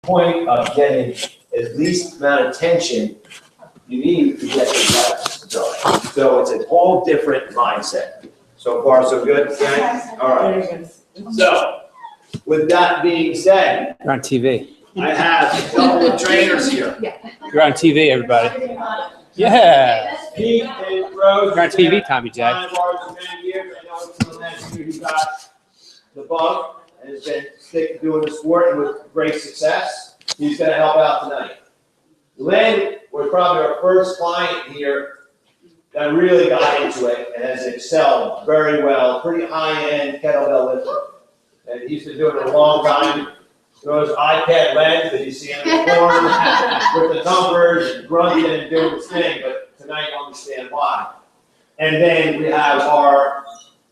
point of getting at least amount of tension you need to get the reps going. So it's a whole different mindset. So far, so good, gang? All right. So, with that being said, You're on TV. I have a couple of trainers here. You're on TV, everybody. Yeah. Pete and Rose. You're on TV, Tommy J. 5 hours a man here. I know it's the last year he got the bug and has been stick doing the sport and with great success. He's going to help out tonight. Lynn was probably our first client here that really got into it and has excelled very well. Pretty high-end kettlebell lifter. And he's been doing it a long time. Those iPad lens that you see in the corner with the numbers and grunting and doing his thing, but tonight you understand why. And then we have our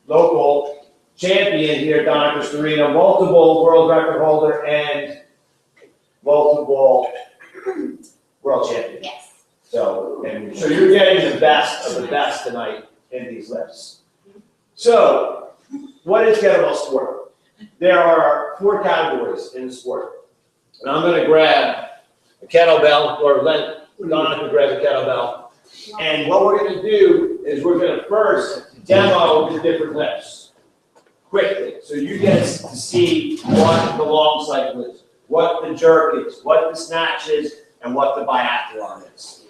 local champion here, Donna Cristorino, multiple world record holder and multiple world champion. Yes. So you're getting the best of the best tonight in these lifts. So, what is kettlebell sport? There are 4 categories in the sport. And I'm going to grab a kettlebell, or let Donna can grab a kettlebell. And what we're going to do is we're going to first demo the different lifts quickly. So you get to see what the long cycle is, what the jerk is, what the snatch is, and what the biathlon is.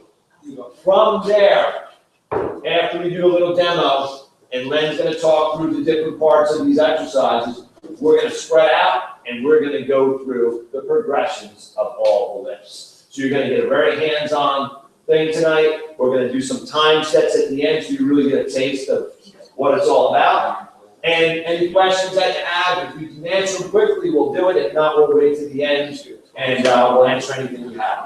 From there, after we do a little demo, and Len's going to talk through the different parts of these exercises, we're going to spread out and we're going to go through the progressions of all the lifts. So you're going to get a very hands-on thing tonight. We're going to do some time sets at the end so you really get a taste of what it's all about. And any questions that you have, if you can answer them quickly, we'll do it. If not, we'll wait to the end and we'll answer anything you have.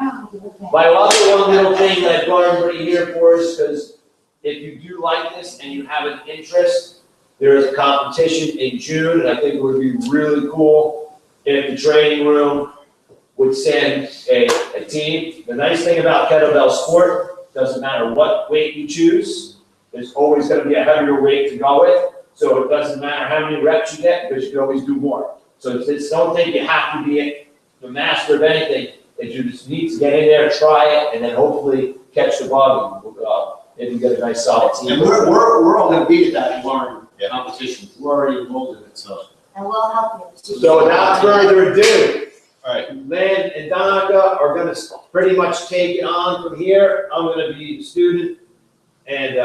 My other one little thing that I brought everybody here for is because if you do like this and you have an interest, there is a competition in June, and I think it would be really cool if the training room would send a team. The nice thing about kettlebell sport, doesn't matter what weight you choose, there's always going to be a heavier weight to go with. So it doesn't matter how many reps you get, because you can always do more. So don't think you have to be the master of anything. You just need to get in there, try it, and then hopefully catch the bug and get a nice solid team. And we're all going to be at that tomorrow. Competition. We're already involved in it, so. And we'll help you. So without further ado, All right. Lynn and Donica are going to pretty much take it on from here. I'm going to be the student, and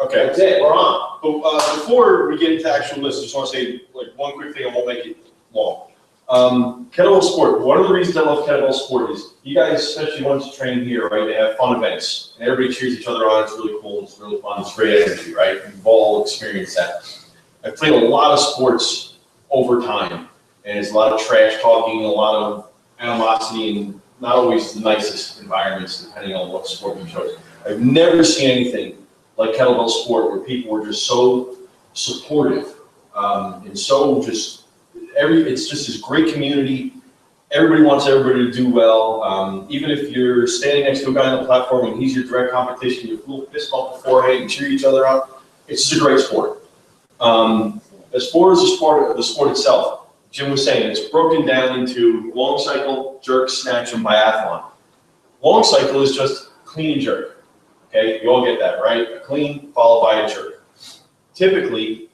Okay. that's it. We're on. But before we get into actual lists, I just want to say like one quick thing, and we'll make it long. Kettlebell sport. One of the reasons I love kettlebell sport is you guys, especially once you train here, right? They have fun events, and everybody cheers each other on. It's really cool. It's really fun. It's great energy, right? We've all experienced that. I've played a lot of sports over time, and it's a lot of trash talking, a lot of animosity, and not always the nicest environments, depending on what sport you chose. I've never seen anything like kettlebell sport where people were just so supportive and so just. It's just this great community. Everybody wants everybody to do well. Even if you're standing next to a guy on the platform and he's your direct competition, you little fist bump beforehand and cheer each other up. It's just a great sport. As far as the sport itself, Jim was saying it's broken down into long cycle, jerk, snatch, and biathlon. Long cycle is just clean and jerk. Okay, you all get that, right? A clean followed by a jerk. Typically,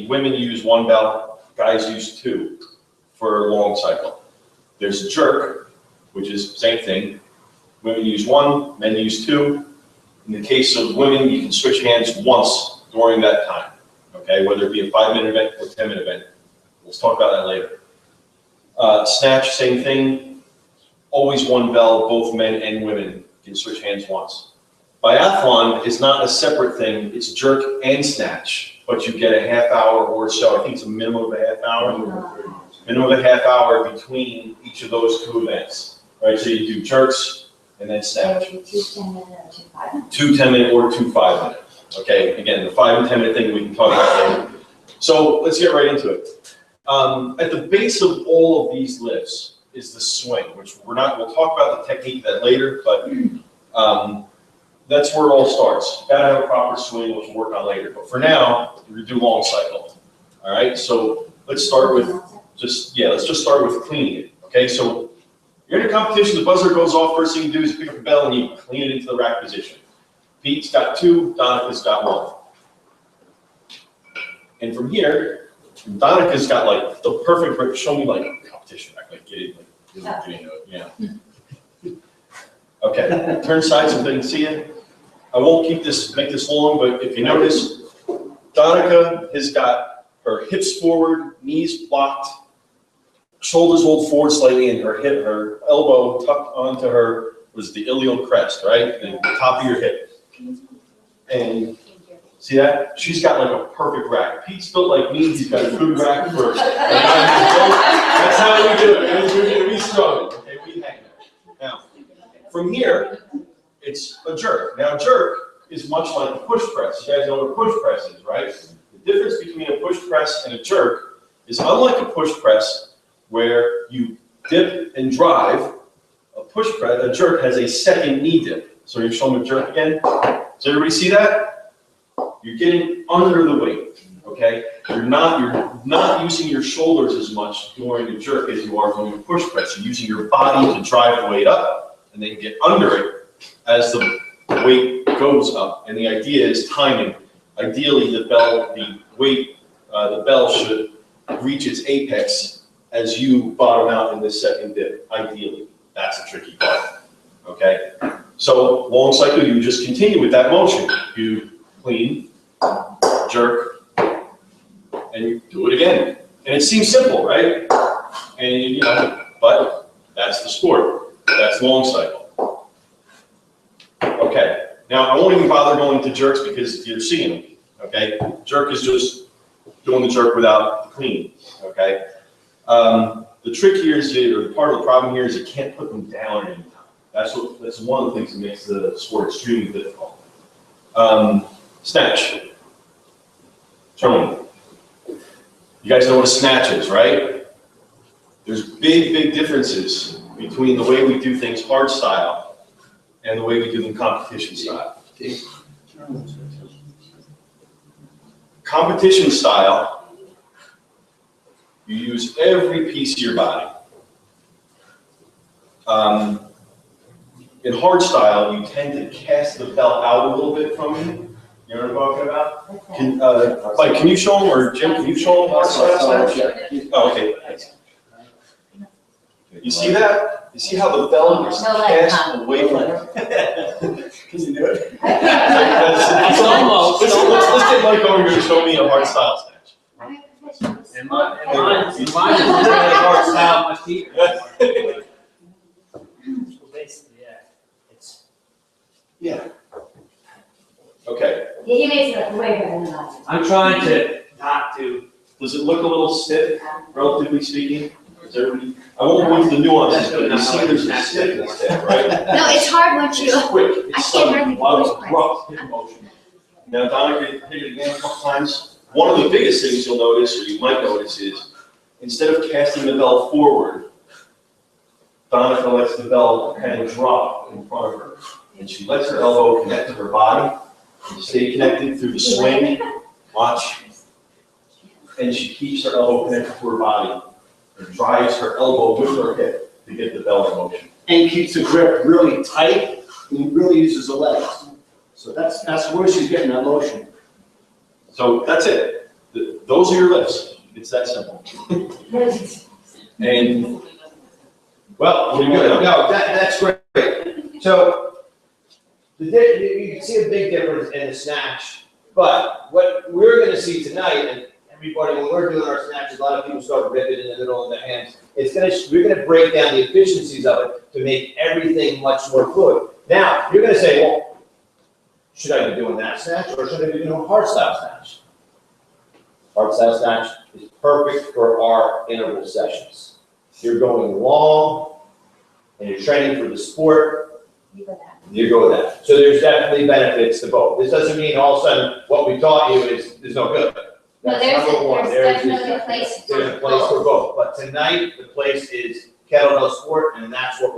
women use 1 bell. Guys use 2 for a long cycle. There's a jerk, which is the same thing. Women use 1, men use 2. In the case of women, you can switch hands once during that time, okay? Whether it be a 5-minute event or a 10-minute event. Let's talk about that later. Snatch, same thing. Always 1 bell, both men and women can switch hands once. Biathlon is not a separate thing. It's jerk and snatch, but you get a half hour or so. I think it's a minimum of a half hour. Minimum of a half hour between each of those 2 events, right? So you do jerks and then snatch. 2 10-minute or 2 5-minute. 2 10-minute or 2 5-minute. Okay, again, the 5 and 10-minute thing we can talk about later. So let's get right into it. At the base of all of these lifts is the swing, which we'll talk about the technique of that later, but that's where it all starts. You gotta have a proper swing, which we'll work on later. But for now, we're gonna do long cycle. All right, so let's start with let's just start with cleaning it. Okay, so you're in a competition, the buzzer goes off, first thing you do is pick up the bell and you clean it into the rack position. Pete's got 2, Donica's got 1. And from here, Donica's got like the perfect grip. Show me like competition rack, like get it, like get into it, yeah. Okay, turn sides so they can see it. I won't make this long, but if you notice, Donica has got her hips forward, knees blocked, shoulders rolled forward slightly, and her elbow tucked onto her was the ilial crest, right? The top of your hip. And see that? She's got like a perfect rack. Pete's built like me, he's got a good rack first. That's how we do it. We're gonna be strong. Okay, we hang there. Now, from here, it's a jerk. Now, a jerk is much like a push press. You guys know what a push press is, right? The difference between a push press and a jerk is unlike a push press where you dip and drive, a jerk has a second knee dip. So you're showing a jerk again. Does everybody see that? You're getting under the weight, okay? You're not using your shoulders as much during a jerk as you are during a push press. You're using your body to drive the weight up and then get under it as the weight goes up. And the idea is timing. Ideally, the bell should reach its apex as you bottom out in this second dip. Ideally, that's the tricky part. Okay. So long cycle, you just continue with that motion. You clean, jerk, and you do it again. And it seems simple, right? And but that's the sport. That's long cycle. Okay. Now I won't even bother going to jerks because you're seeing them. Okay. Jerk is just doing the jerk without the clean. Okay. The trick here is, or part of the problem here is you can't put them down anytime. That's one of the things that makes the sport extremely difficult. Snatch. Throwing. You guys know what a snatch is, right? There's big differences between the way we do things hard style and the way we do them competition style. Competition style, you use every piece of your body. In hard style, you tend to cast the bell out a little bit from you. You know what I'm talking about? Mike, can you show them, or Jim, can you show them hard style snatch? Oh, okay. You see that? You see how the bell is cast away from you? Can you do it? It's almost. Let's get Mike over here to show me a hard style snatch. And mine is really hard style, my feet. Basically, Yeah. Okay. He makes it way better than I do. I'm trying to not to. Does it look a little stiff, relatively speaking? I won't go into the nuances, but you see there's a stiffness there, right? No, it's hard once you. It's quick. I It's can't sudden. hardly A lot push of press. abrupt hip motion. Now, Donna hit it again a couple times. One of the biggest things you'll notice, or you might notice, is instead of casting the bell forward, Donna lets the bell kind of drop in front of her. And she lets her elbow connect to her body, and stay connected through the swing. Watch. And she keeps her elbow connected to her body and drives her elbow with her hip to get the bell in motion. And keeps the grip really tight and really uses the legs. So that's where she's getting that motion. So that's it. Those are your lifts. It's that simple. And, well, what do you got? No, that's great. So, you can see a big difference in the snatch, but what we're gonna see tonight, and everybody, when we're doing our snatches, a lot of people start ripping in the middle of their hands. We're gonna break down the efficiencies of it to make everything much more fluid. Now, you're gonna say, well, should I be doing that snatch or should I be doing a hard style snatch? Hard style snatch is perfect for our interval sessions. You're going long and you're training for the sport, you go with that. So there's definitely benefits to both. This doesn't mean all of a sudden what we taught you is no good. No, That's number one. there's definitely a place for There's a place for both. But tonight, the place is kettlebell sport, and that's what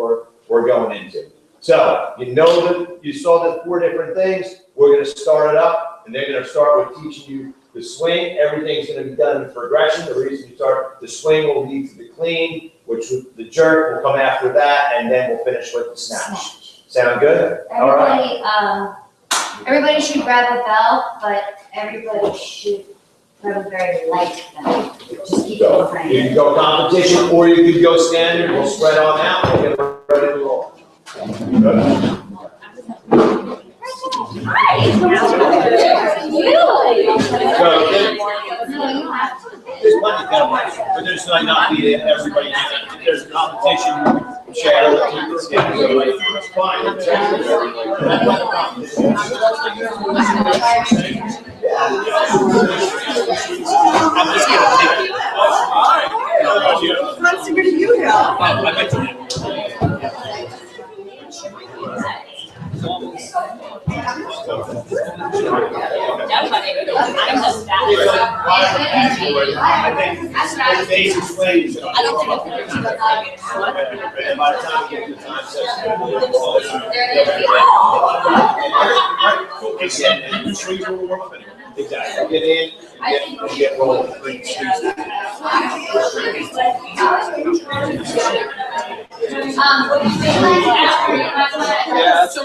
we're going into. So you know that you saw the 4 different things. We're going to start it up, and they're going to start with teaching you the swing. Everything's going to be done in progression. The reason you start the swing will lead to the clean, the jerk will come after that, and then we'll finish with the snatch. Sound good? All right. Everybody should grab a bell, but everybody should grab a very light bell. Just keep it So, behind you can go competition, or you can go standard, we'll spread on out, we'll get ready to roll. Good. There's plenty of kettlebells, but there's like not be everybody, if there's a competition, share it, it's fine. What's good to you now? I think basic swings. And by the time you get to the time session. Exactly. Get in, get rolling. Yeah, so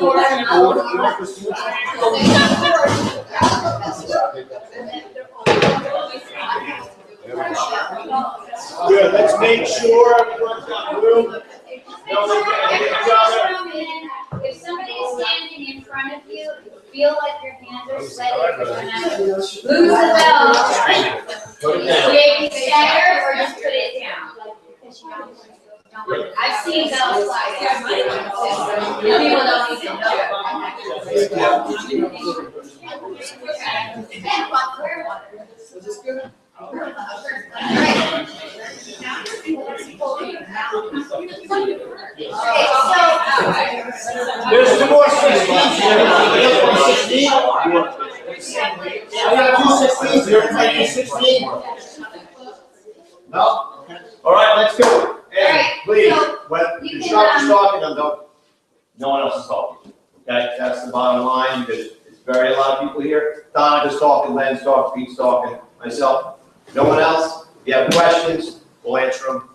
good, let's make sure everyone's got room. Don't forget each other. If somebody is standing in front of you, feel like your hands are sweaty, you're gonna lose the bell. Put it down. Maybe stagger or just put it down. I've seen bells fly. People don't even know. There's two more 16s here. I got 2 16s here. Everybody 16? No? All right, let's go. And please, when the instructor's talking, no one else is talking. Okay, that's the bottom line, because it's a lot of people here. Donna is talking, Len's talking, Pete's talking, myself. No one else? If you have questions, we'll answer them.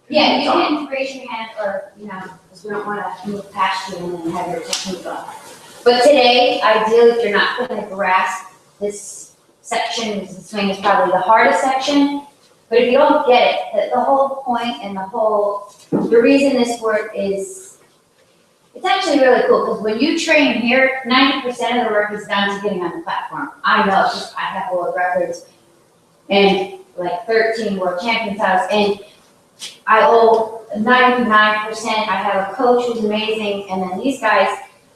Yeah, you can raise your hand or, because we don't want to move past you and then have your technique off. But today, ideally, if you're not going to grasp this section, the swing is probably the hardest section. But if you don't get it, the whole point and the reason this work is, it's actually really cool, because when you train here, 90% of the work is down to getting on the platform. I know, because I have world records and like 13 world champion titles, and I owe 99%. I have a coach who's amazing, and then these guys,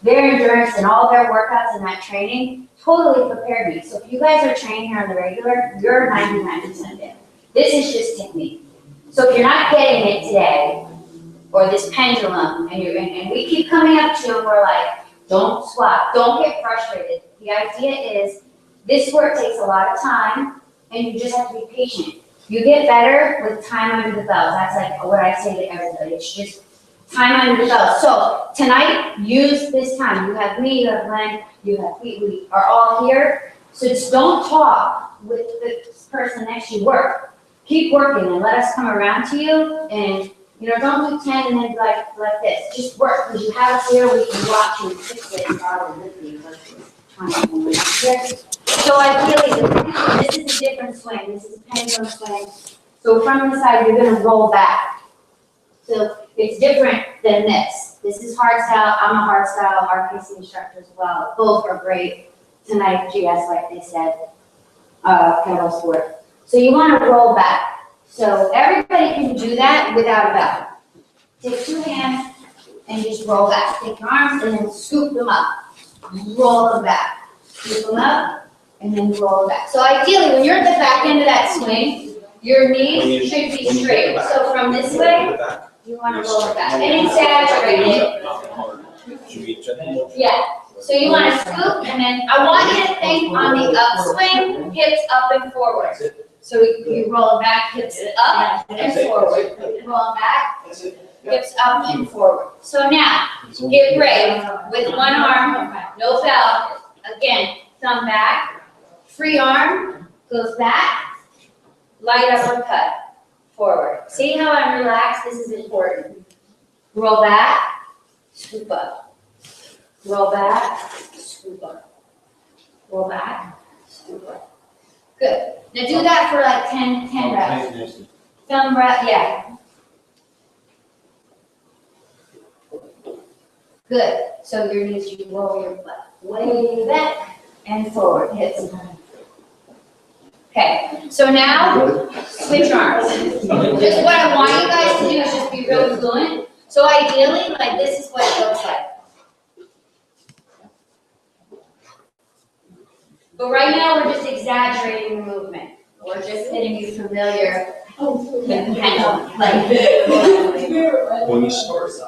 their endurance and all their workouts and that training totally prepared me. So if you guys are training here on the regular, you're 99% in. This is just technique. So if you're not getting it today, or this pendulum, and we keep coming up to you and we're like, don't squat, don't get frustrated. The idea is this work takes a lot of time, and you just have to be patient. You get better with time under the belt. That's like what I say to everybody. It's just time under the belt. So tonight, use this time. You have me, you have Len, you have Pete. We are all here. So just don't talk with the person next to you. Work. Keep working and let us come around to you. And don't do 10 and then be like this. Just work, because you have us here. We can watch you and fix it rather than with you. So ideally, this is a different swing. This is a pendulum swing. So from the side, you're going to roll back. So it's different than this. This is hard style. I'm a hard style RKC instructor as well. Both are great tonight, GS, like they said, kettlebell sport. So you want to roll back. So everybody can do that without a belt. Take 2 hands and just roll back. Take your arms and then scoop them up. Roll them back. Scoop them up and then roll them back. So ideally, when you're at the back end of that swing, your knees should be straight. So from this way, you want to roll it back. And exaggerate it. Yeah. So you want to scoop, and then I want you to think on the upswing, hips up and forward. So you roll back, hips up and forward. Roll back, hips up and forward. So now, get brave with one arm, no belt. Again, thumb back, free arm, goes back, light uppercut. forward. See how I'm relaxed? This is important. Roll back, scoop up. Roll back, scoop up. Roll back, scoop up. Good. Now do that for like 10 reps. Some breath, yeah. Good. So your knees, you roll your butt way back and forward, hips. Okay, so now switch arms. Just what I want you guys to do is just be really fluent. So ideally, like this is what it looks like. But right now, we're just exaggerating the movement. We're just getting you familiar with the pendulum. Like, When you start. okay,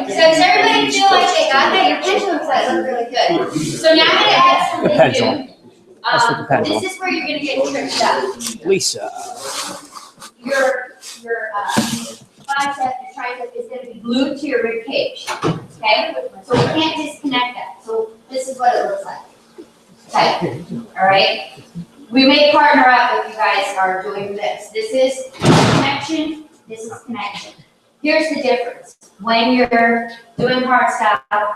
so does everybody feel like they got that? Your pendulum sets look really good. So now I'm gonna add something Pendulum. new. Let's look at pendulum. This is where you're gonna get tripped up. Lisa. Your bicep, your tricep is gonna be glued to your rib cage. Okay? So we can't disconnect that. So this is what it looks like. Tight. All right? We may partner up if you guys are doing this. This is connection, this is connection. Here's the difference. When you're doing hard style,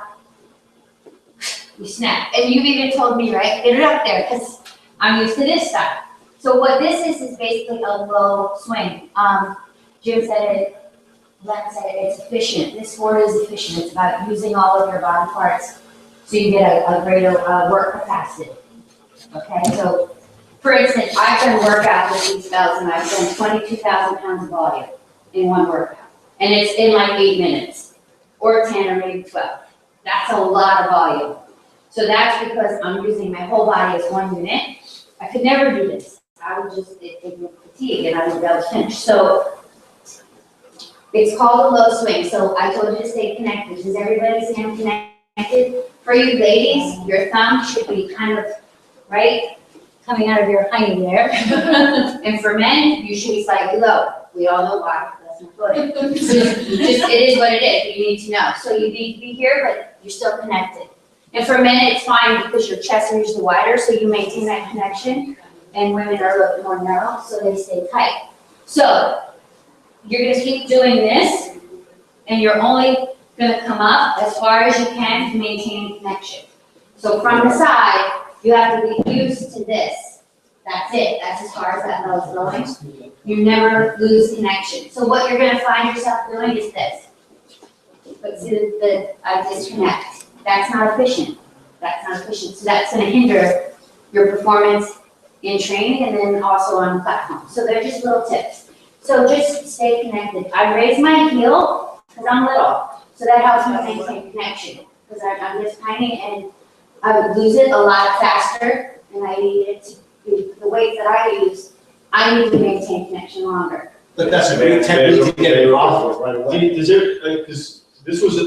you snap. And you've even told me, right? Get it up there, because I'm used to this style. So what this is basically a low swing. Jim said it, Len said it, it's efficient. This sport is efficient. It's about using all of your body parts so you get a greater work capacity. Okay, so for instance, I've done workouts with these belts and I've done 22,000 pounds of volume in one workout. And it's in like 8 minutes, or 10 or maybe 12. That's a lot of volume. So that's because I'm using my whole body as one unit. I could never do this. I would just, it would fatigue and I would be able to finish. So it's called a low swing. So I told you to stay connected. Does everybody stand connected? For you ladies, your thumb should be kind of, right, coming out of your hiney there. And for men, you should be slightly low. We all know why. That's my footing. It is what it is, but you need to know. So you need to be here, but you're still connected. And for men, it's fine because your chest is usually wider, so you maintain that connection. And women are a little bit more narrow, so they stay tight. So you're going to keep doing this, and you're only going to come up as far as you can to maintain connection. So from the side, you have to be used to this. That's it. That's as far as that bell's going. You never lose connection. So what you're going to find yourself doing is this. But see the disconnect. That's not efficient. That's not efficient. So that's going to hinder your performance in training and then also on the platform. So they're just little tips. So just stay connected. I raise my heel because I'm little. So that helps me maintain connection. Because I'm just tiny and I would lose it a lot faster, and I need it to be the weights that I use. I need to maintain connection longer. But that's a great technique to get it off of right away. Because this was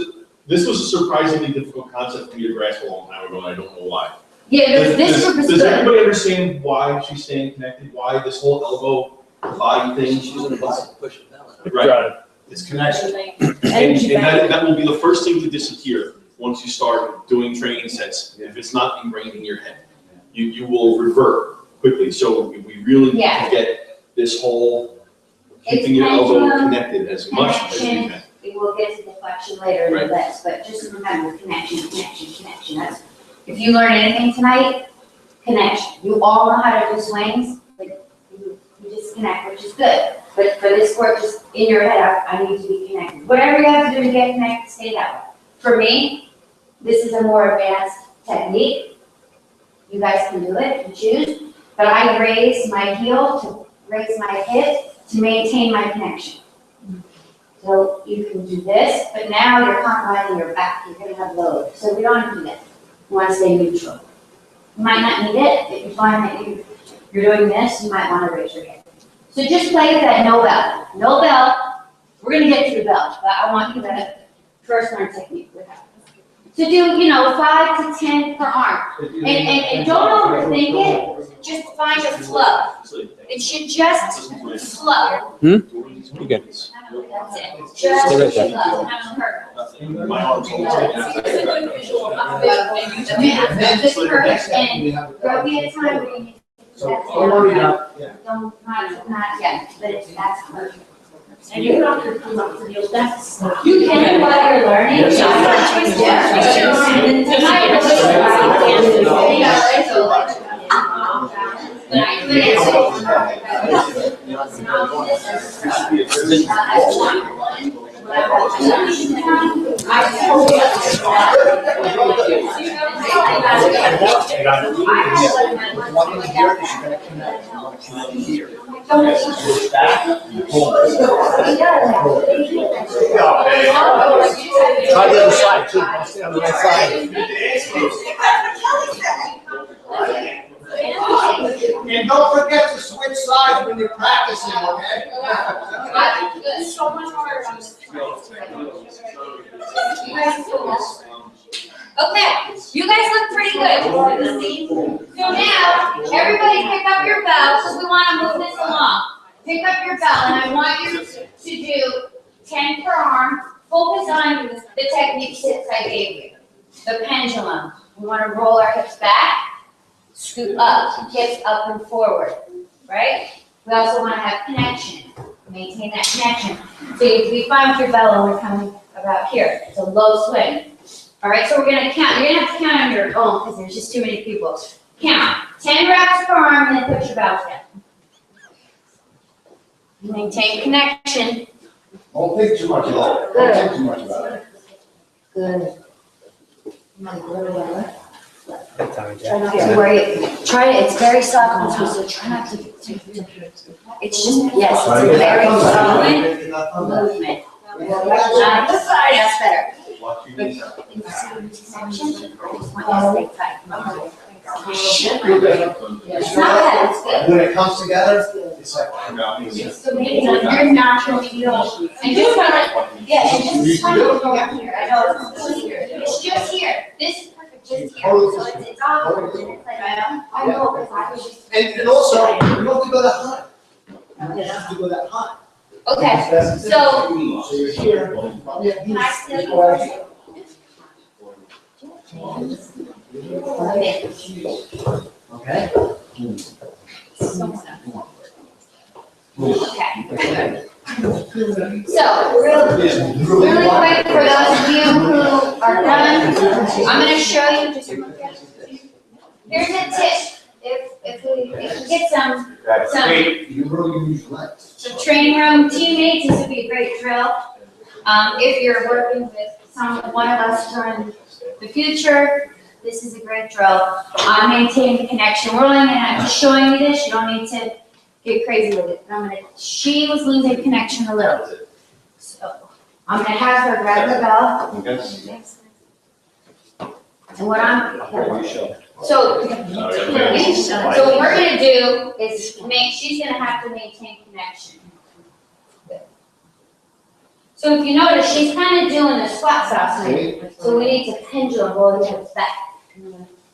a surprisingly difficult concept for me to grasp a long time ago, and I don't know why. Yeah, this group is Does good. everybody understand why she's staying connected? Why this whole elbow body thing? She's gonna push it down. Right. It's connection. And that will be the first thing to disappear once you start doing training sets. If it's not ingrained in your head, you will revert quickly. So we really need to get this whole keeping your elbow connected as much as you can. We will get to deflection later in the Right. list, but just remember connection. That's, if you learn anything tonight, connection. You all know how to do swings, but you just connect, which is good. But for this sport, just in your head, I need to be connected. Whatever you have to do to get connected, stay that way. For me, this is a more advanced technique. You guys can do it, you choose. But I raise my heel to raise my hip to maintain my connection. So you can do this, but now you're compromising your back. You're going to have load. So we don't want to do that. We want to stay neutral. You might not need it. If you find that you're doing this, you might want to raise your hip. So just play with that no belt. No belt. We're going to get to the belt, but I want you to first learn technique with that. So do, 5 to 10 per arm. And don't overthink it. Just find a flow. It should just flow. You good? That's it. Stay right Just there. flow. My arms always take that. This hurts, and there'll be a time where you need to So don't worry about, Don't, not yet, but that's perfect. And you don't have to come up to your desk. You can while you're learning. Yes. Try the other side too, I'll stay on the right side. And don't forget to switch sides when you're practicing, okay? It's so much harder on this. Okay, you guys look pretty good. So now, everybody pick up your bell, because we want to move this along. Pick up your bell, and I want you to do 10 per arm. Focus on the technique six I gave you. The pendulum. We want to roll our hips back, scoot up, hips up and forward, right? We also want to have connection. Maintain that connection. So you be fine with your bell when we're coming about here. It's a low swing. All right, so we're going to count. You're going to have to count on your own because there's just too many people. Count. 10 reps per arm, and then put your bell down. Maintain connection. Don't think too much about it. Don't think too much about it. Good. Good time, Try not to worry. Try it. It's very soft too, so try not to. It's just, yes, it's a very fluid movement. That's better. It's not bad, it's good. When it comes together, it's like. So maybe you're naturally feel, and just kind of, yeah, and just kind of go up here. I know it's just here. This is perfect, just here. So it's all over. It's like, I know, because I was just. And also, you don't have to go that high. You don't have to go that high. Okay, so So you're here. can I still? Okay? Okay. So, really quick, for those of you who are done, I'm gonna show you, just look at, here's a tip. If we get some You really use legs. training room teammates, this would be a great drill. If you're working with one of us during the future, this is a great drill. Maintaining the connection. We're only I'm just showing you this. You don't need to get crazy with it. She was losing connection a little. So I'm gonna have her grab the bell. And what so what we're gonna do is she's gonna have to maintain connection. So if you notice, she's kind of doing a squat asana. So we need to pendulum roll the hips back.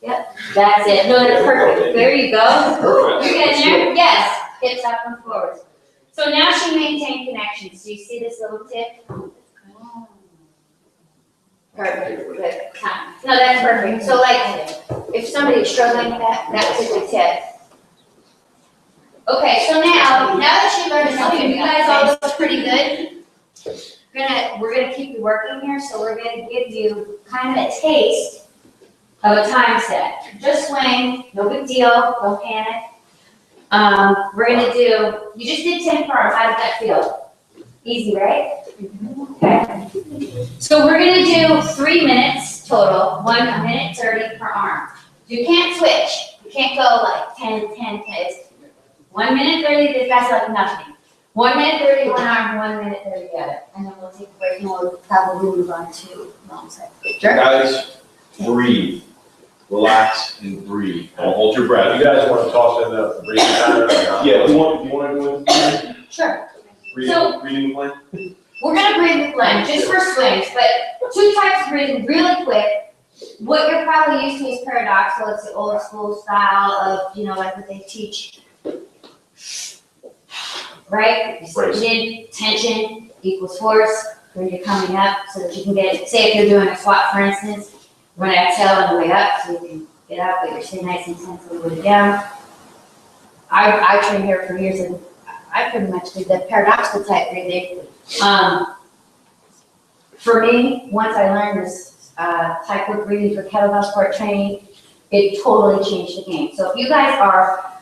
Yep, that's it. No, that's perfect. There you go. You're getting there? Yes. Hips up and forward. So now she maintained connection. So you see this little tip? Perfect. Good. No, that's perfect. So like, if somebody's struggling with that, that's a good tip. Okay, so now that she learned something, you guys all look pretty good. We're gonna keep you working here, so we're gonna give you kind of a taste of a time set. Just swing, no big deal, don't panic. We're gonna do, you just did 10 per arm, how did that feel? Easy, right? Okay. So we're gonna do 3 minutes total, 1 minute 30 per arm. You can't switch, you can't go like 10, 10, 10. It's 1 minute 30, that's like nothing. 1 minute 30 one arm, 1 minute 30 the other. And then we'll take a break and we'll probably move on to long side. Guys, breathe, relax and breathe. Don't hold your breath. You guys want to toss in the breathing pattern or not? Yeah, you want to do it? Sure. Breathing plan? We're gonna breathe with blend, just for swings, but 2 types of breathing really quick. What you're probably used to is paradoxical. It's the old school style of, like what they teach. Right? Mid tension equals force when you're coming up so that you can get, say if you're doing a squat, for instance, you're gonna exhale on the way up so you can get up, but you're staying nice and tense on the way down. I trained here for years and I pretty much did the paradoxical type breathing. For me, once I learned this type of breathing for kettlebell sport training, it totally changed the game. So if you guys are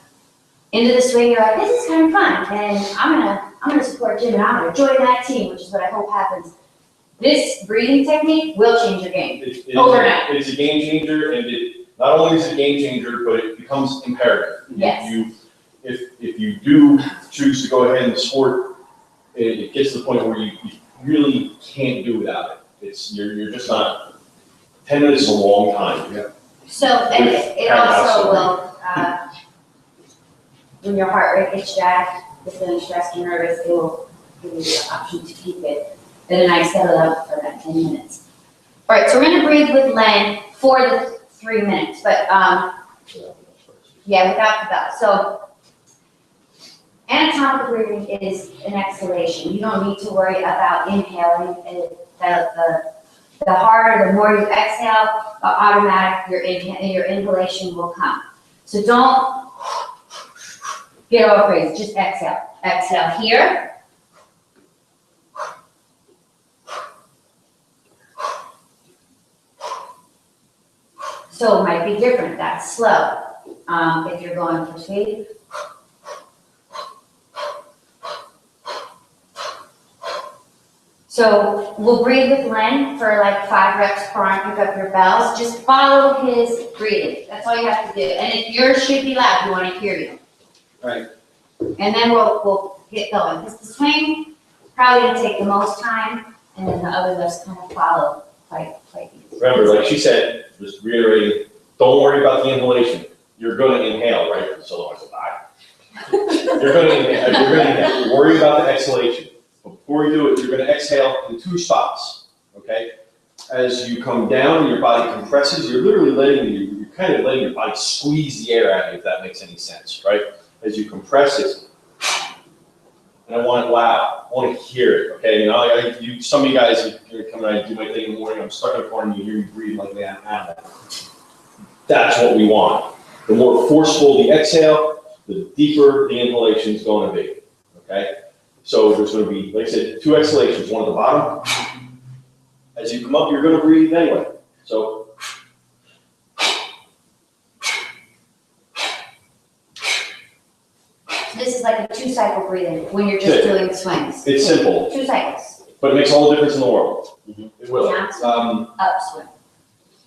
into the swing, you're like, this is kind of fun, and I'm gonna support Jim and I'm gonna join that team, which is what I hope happens. This breathing technique will change your game. Overnight. It's a game changer, and it not only is it a game changer, but it becomes imperative. Yes. If you do choose to go ahead and sport, it gets to the point where you really can't do without it. You're just not. 10 minutes is a long time. Yeah. So, and it also will, when your heart rate gets jacked, if you're stressed and nervous, it will give you the option to keep it at a nice settle out for about 10 minutes. All right, so we're gonna breathe with Len for the 3 minutes, but, yeah, without the bell. So, anatomical breathing is an exhalation. You don't need to worry about inhaling. The harder, the more you exhale, automatic, your inhalation will come. So don't get all crazy, just exhale. Exhale here. So it might be different, that's slow. If you're going for speed. So we'll breathe with Len for like 5 reps per arm, pick up your bells. Just follow his breathing. That's all you have to do. And if yours should be loud, we want to hear you. Right. And then we'll get going. Because the swing probably gonna take the most time, and then the other lifts kind of follow quite easy. Remember, like she said, just reiterating, don't worry about the inhalation. You're going to inhale, right? So otherwise you'll die. You're going to inhale. Worry about the exhalation. Before you do it, you're going to exhale in 2 spots, okay? As you come down and your body compresses, you're literally you're kind of letting your body squeeze the air out of you, if that makes any sense, right? As you compress it, and I want it loud. I want to hear it, okay? You know, some of you guys are going to come and I do my thing in the morning, I'm stuck in a corner and you hear me breathe like that. That's what we want. The more forceful the exhale, the deeper the inhalation is going to be, okay? So there's going to be, like I said, 2 exhalations, one at the bottom. As you come up, you're going to breathe anyway. So. This is like a 2-cycle breathing when you're just doing the swings. It's simple. 2 cycles. But it makes all the difference in the world. It will. Down, up, swing.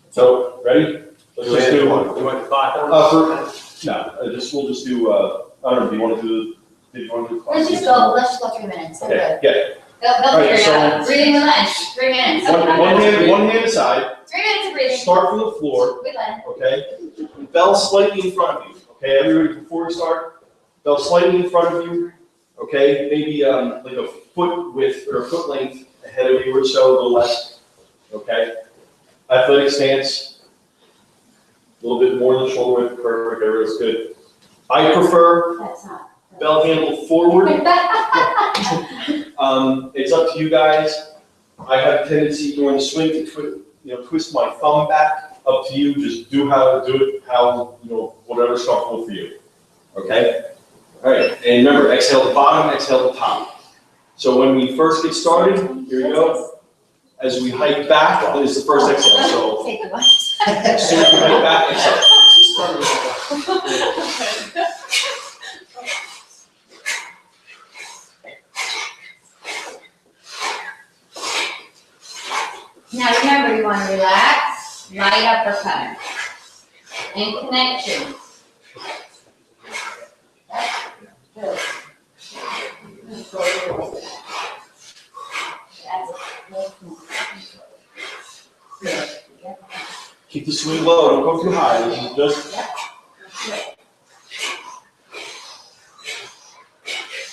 So, ready? Let's just do one. You want 5? We'll just do, I don't know, do you want to do? Did you want to do? Let's just go 3 minutes. Okay, yeah. They'll Alright, figure it out. so- Breathing with Len, 3 minutes. One hand aside. 3 minutes of breathing. Start from the floor, With Len. okay? Bell slightly in front of you, okay? Everybody, before we start, bell slightly in front of you, okay? Maybe like a foot width or a foot length ahead of you or so, a little less, okay? Athletic stance, a little bit more than shoulder width, perfect, everything's good. I prefer That's not. bell handle forward. It's up to you guys. I have a tendency during the swing to twist my thumb back. Up to you. Just do how whatever's comfortable for you. Okay. All right. And remember, exhale at the bottom, exhale at the top. So when we first get started, here we go. As we hike back, that is the first exhale. So Take the one. as soon as we hike back, exhale. Now remember, you want to relax, light uppercut, and connection. Good. Keep the swing low. Don't go too high.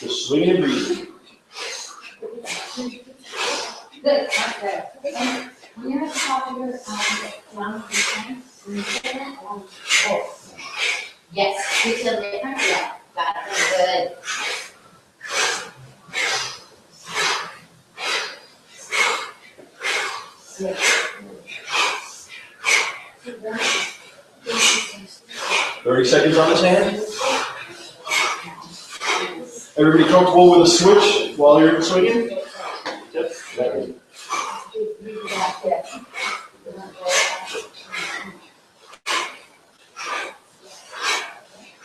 Just swing and breathe. Good. Okay. And when you're at the top of your lungs, yes. You feel different? Yeah. Got it. Good. 30 seconds on this hand. Everybody comfortable with a switch while you're swinging?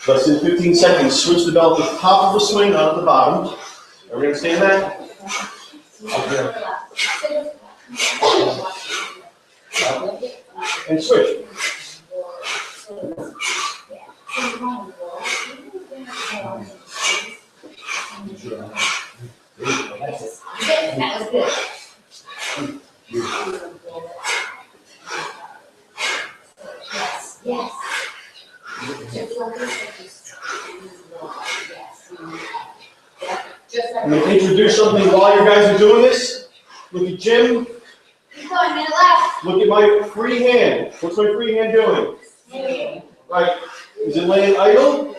Less than 15 seconds, switch the belt at the top of the swing, not at the bottom. Everybody understand that? And switch. That was good. Yes. I'm going to introduce something while you guys are doing this. Look at Jim. Keep going, minute left. Look at my free hand. What's my free hand doing? Right. Is it laying idle?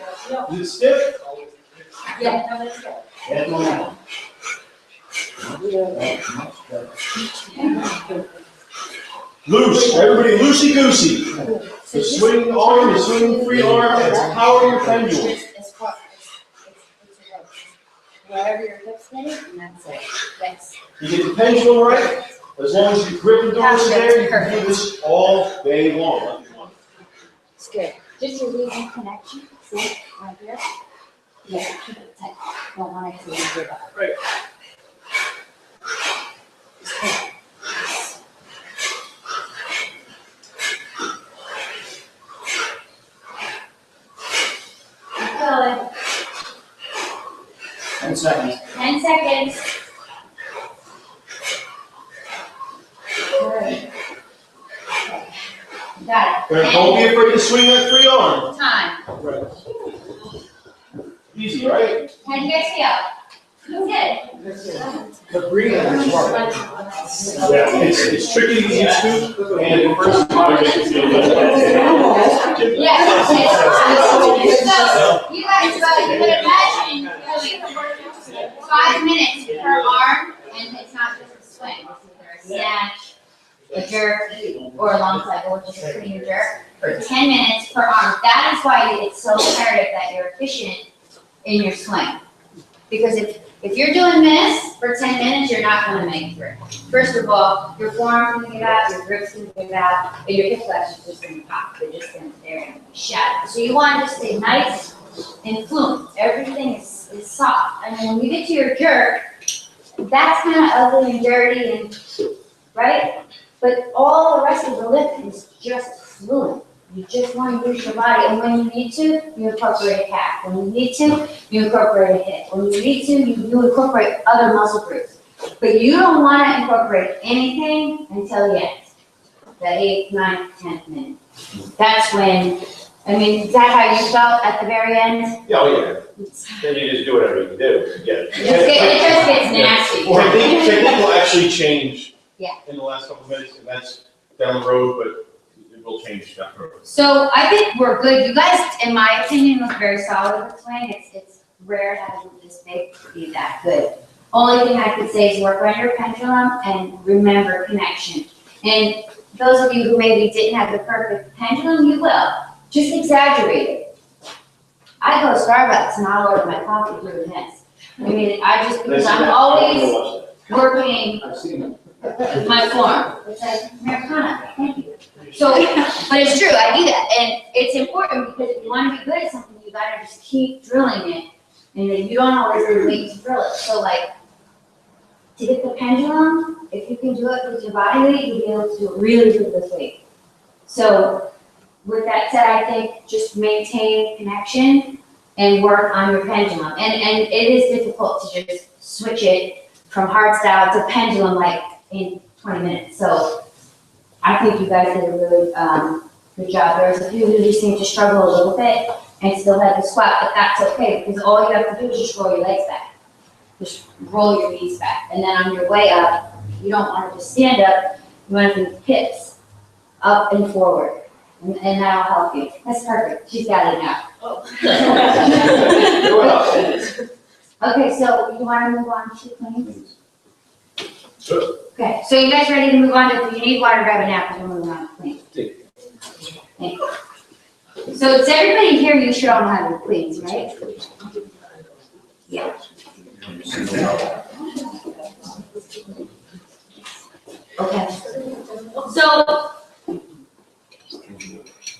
Is it stiff? Yeah, no, that's good. Loose. Everybody loosey-goosey. The swinging arm, the swinging free arm, that's power your pendulum. Wherever your hips hit, and that's it. That's. You get the pendulum right, as long as you grip the doors there, you can do this all day long. It's good. Just your losing connection. See, right here. Yeah, keep it tight. Don't want it to lose your body. Right. Keep going. 10 seconds. 10 seconds. Good. Got it. Right, don't be afraid to swing that free arm. Time. Right. Easy, right? Can you guys feel? Good. The breathing is hard. Yeah, it's tricky to get used to, and the first time it makes you feel good. Yeah. So, you guys, you could imagine doing 5 minutes per arm, and it's not just a swing. It's either a snatch, a jerk, or a long cycle, which is a clean jerk, for 10 minutes per arm. That is why it's so imperative that you're efficient in your swing. Because if you're doing this for 10 minutes, you're not gonna make it through. First of all, your forearm's gonna give out, your grip's gonna give out, and your hip flexors just gonna pop. They're just gonna, they're gonna be shattered. So you wanna just stay nice and fluent. Everything is soft. And then when you get to your jerk, that's kind of ugly and dirty and, right? But all the rest of the lift is just fluent. You just want to use your body, and when you need to, you incorporate a calf. When you need to, you incorporate a hip. When you need to, you incorporate other muscle groups. But you don't want to incorporate anything until the end, the 8th, 9th, 10th minute. That's when, I mean, is that how you felt at the very end? Yeah, oh yeah. Then you just do whatever you can do to get it. It just gets nasty. Technique will actually change Yeah. in the last couple of minutes, and that's down the road, but it will change down the road. So I think we're good. You guys, in my opinion, look very solid with the swing. It's rare to have this big be that good. Only thing I could say is work on your pendulum and remember connection. And those of you who maybe didn't have the perfect pendulum, you will. Just exaggerate it. I go to Starbucks and I'll order my coffee doing this. I mean, because I'm always working I've seen it. my form. It's like Americana, thank you. So, but it's true, I do that, and it's important because if you want to be good at something, you gotta just keep drilling it, and then you don't always need to drill it. So like, to get the pendulum, if you can do it with your body weight, you'll be able to do it really good with weight. So, with that said, I think just maintain connection and work on your pendulum. And it is difficult to just switch it from hard style to pendulum like in 20 minutes. So I think you guys did a really good job. There's a few who just seem to struggle a little bit and still have the squat, but that's okay because all you have to do is just roll your legs back. Just roll your knees back. And then on your way up, you don't want to just stand up, you want to do hips up and forward. And that'll help you. That's perfect. She's got it now. Okay, so you want to move on to cleans? Sure. Okay, so you guys ready to move on to, if you need water, grab a nap, because we're moving on to cleans. Thank you. So it's everybody here, you should all know how to do cleans, right? Yeah. Okay. So. Do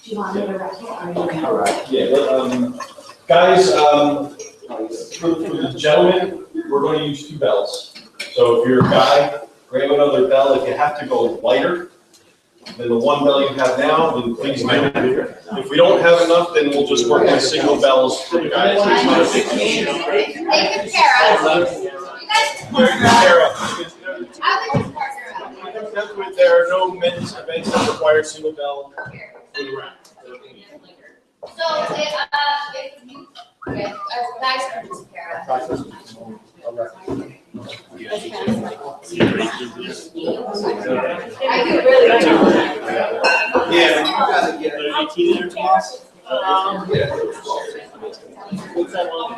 you want me to write it or you? All right. Yeah, guys, for the gentlemen, we're going to use 2 bells. So if you're a guy, grab another bell. If you have to go lighter than the 1 bell you have now, then please do. If we don't have enough, then we'll just work with single bells for the guys. Take good care of. You guys. I would just partner up. There are no men's events that require single bell for the rack. So, if you, okay, as guys are just care of. I do really like it. Yeah, but you gotta get it. 18 there tomorrow?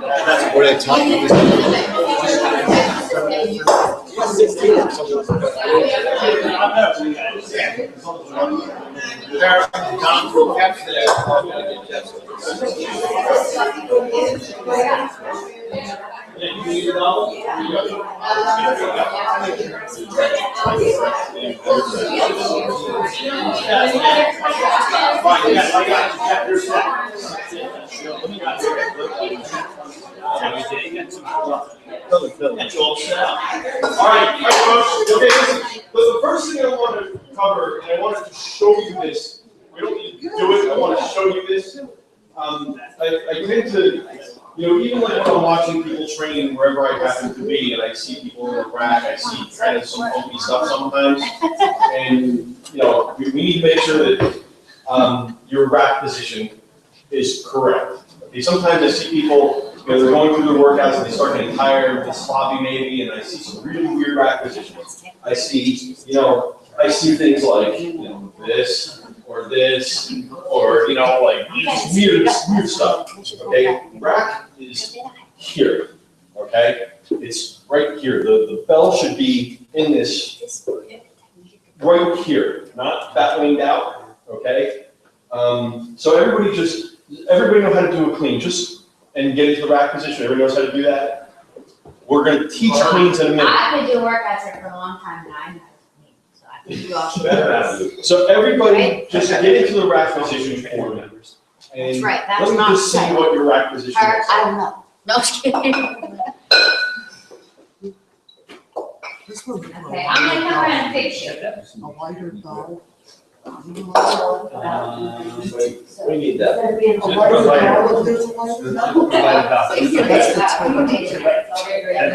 That's what I taught you. All right, folks. Okay, listen. The first thing I want to cover, and I wanted to show you this. We don't need to do it. I want to show you this. I tend to, even like when I'm watching people train wherever I happen to be, and I see people in the rack, I see kind of some funky stuff sometimes. And we need to make sure that your rack position is correct. Okay, sometimes I see people. They're going through their workouts and they start getting tired, a sloppy maybe, and I see some really weird rack positions. I see things like, this, or like just weird stuff. Okay, rack is here. Okay, it's right here. The bell should be in this right here, not that winged out. Okay, so everybody know how to do a clean. And get into the rack position. Everybody knows how to do that? We're going to teach cleans in a minute. I've been doing workouts there for a long time and I know how to clean, so I think you all should. So everybody, just get into the rack position for me. That's right, that's Let me not just see safe. what your rack position Or, is. I don't know. No, just kidding. Okay, I'm gonna come around and fix you. A lighter bulb. We need that. A lighter bulb, there's a lighter bulb. That'd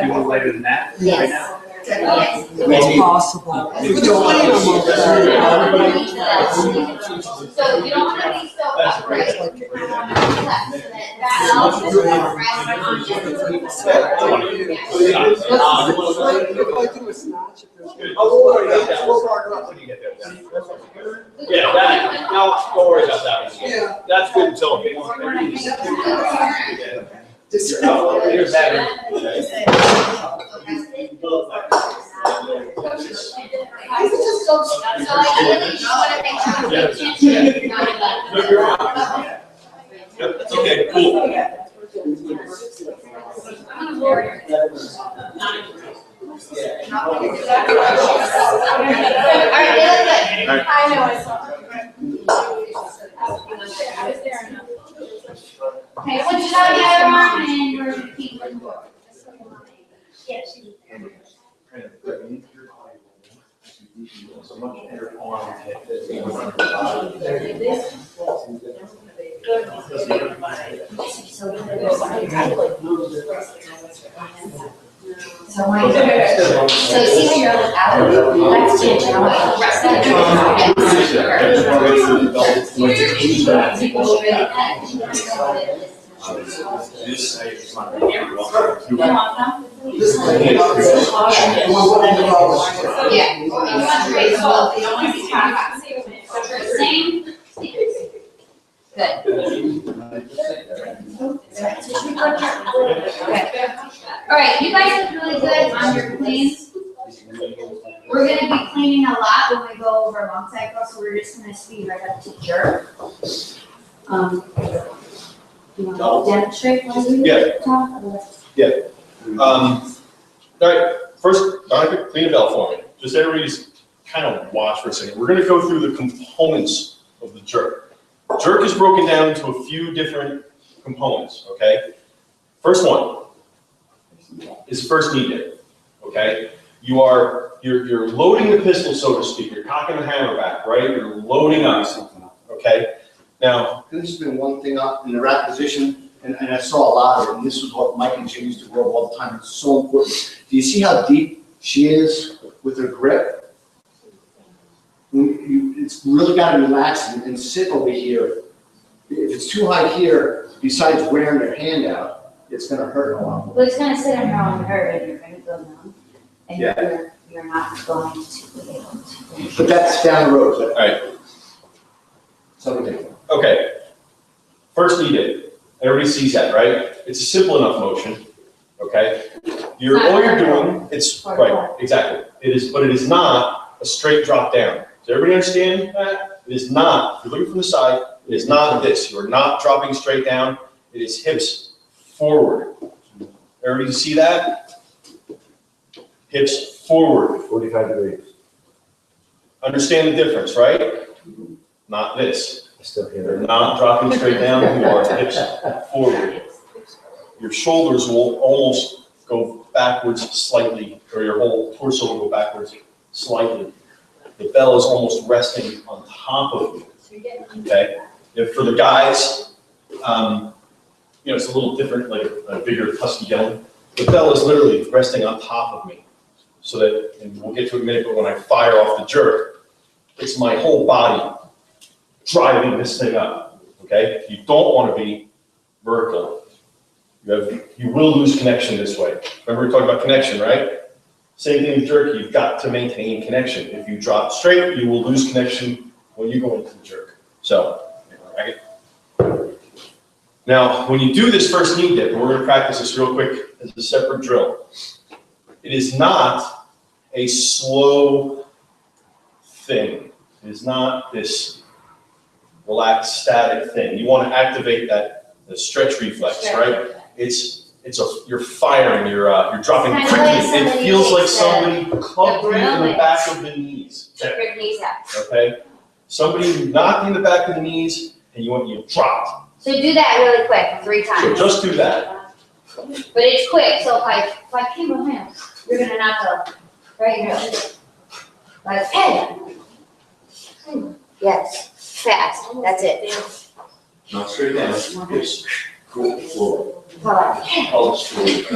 be more later than that, right Yes. now? Yes. It's possible. But the lighter bulb there. So you don't want to be so upright. You want to be left, so that allows you to rest on If I do a snatch, if there's. We'll partner up when you get there. Yeah, don't worry about that one. Yeah. That's good until. You're better. So ideally, you want to make sure you pay attention, not left. Yep, that's okay, cool. Alright, they look good. I know, I saw. Okay, switch it on the other arm and we're gonna keep looking forward. Yeah, she. So when so see when you're out, that's tension, I want to rest that. This is my. Yeah. You want to raise both, you don't want to be high. Same. Good. Okay. All right, you guys look really good on your cleans. We're gonna be cleaning a lot when we go over long cycle, so we're just gonna speed right up to jerk. You want to demonstrate while we Yeah. talk? All right, first, Donica, clean a bell for me. Just everybody just kind of watch for a second. We're gonna go through the components of the jerk. Jerk is broken down into a few different components, okay? First one is first knee dip, okay? You're loading the pistol, so to speak. You're cocking the hammer back, right? You're loading up, okay? Now, This has been one thing up in the rack position, and I saw a lot of it, and this is what Mike and Jim used to rub all the time. It's so important. Do you see how deep she is with her grip? It's really got to relax and sit over here. If it's too high here, besides wearing your hand out, it's going to hurt a lot. Well, it's gonna sit on your own nerve and you're gonna go numb. And Yeah. you're not going to be able to. But that's down the road. all right, Something. okay. First knee dip. Everybody sees that, right? It's a simple enough motion, okay? All you're doing, it's, right, exactly. It is, but it is not a straight drop down. Does everybody understand that? It is not, if you're looking from the side, it is not this. You are not dropping straight down. It is hips forward. Everybody see that? Hips forward. 45 degrees. Understand the difference, right? Not this. I still hear You're not dropping straight down. You are hips forward. Your shoulders will almost go backwards slightly, or your whole torso will go backwards slightly. The bell is almost resting on top of you, okay? If for the guys, it's a little different, like a bigger husky gentleman. The bell is literally resting on top of me, so that, and we'll get to it in a minute, but when I fire off the jerk, it's my whole body driving this thing up, okay? You don't want to be vertical. You will lose connection this way. Remember we talked about connection, right? Same thing with jerk, you've got to maintain connection. If you drop straight, you will lose connection when you go into the jerk. So, right? Now, when you do this first knee dip, and we're going to practice this real quick as a separate drill, it is not a slow thing. It is not this relaxed, static thing. You want to activate the stretch reflex, right? You're firing, you're dropping It's quickly. kinda like It somebody feels like takes somebody clubbed you in the brilliant. back of the knees. Keep your knees up. Okay? Somebody knocked you in the back of the knees and you dropped. So do that really quick, 3 So times. just do that. But it's quick, so if I came with him, you're gonna knock out right here. Like, hey. Yes, fast, that's it. Not straight down. Hips forward. So like, hey. Hold it straight.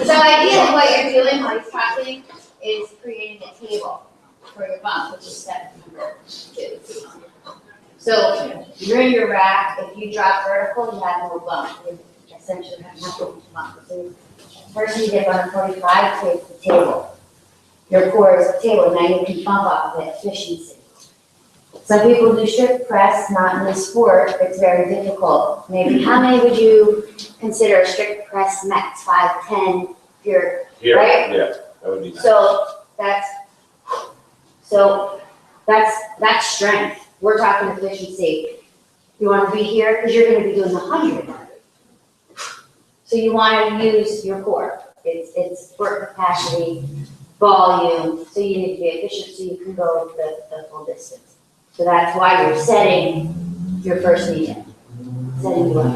So ideally what you're doing while he's talking is creating a table for your bump, which is step number 2. So you're in your rack, if you drop vertical, you have no bump. You essentially have nothing to bump. So first you dip on a 45, take the table. Your core is the table, now you can bump off of it, efficiency. Some people do strict press, not in this sport, it's very difficult. Maybe, how many would you consider a strict press max, 5, 10, if you're, right? Yeah, that would be nice. So that's strength. We're talking efficiency. You want to be here because you're going to be doing 100. So you want to use your core. It's work capacity, volume. So you need to be efficient so you can go the full distance. So that's why you're setting your first knee in. Setting you up.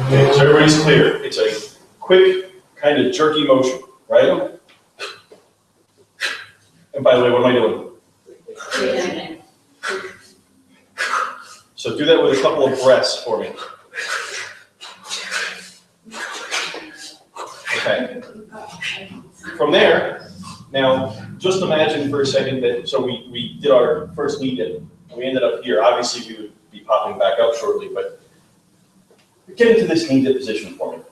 Okay, so everybody's clear. It's a quick, kind of jerky motion, right? And by the way, what am I doing? So do that with a couple of breaths for me. Okay. From there, now, just imagine for a second that, so we did our first knee dip, and we ended up here. Obviously, we would be popping back up shortly, but get into this knee dip position for me.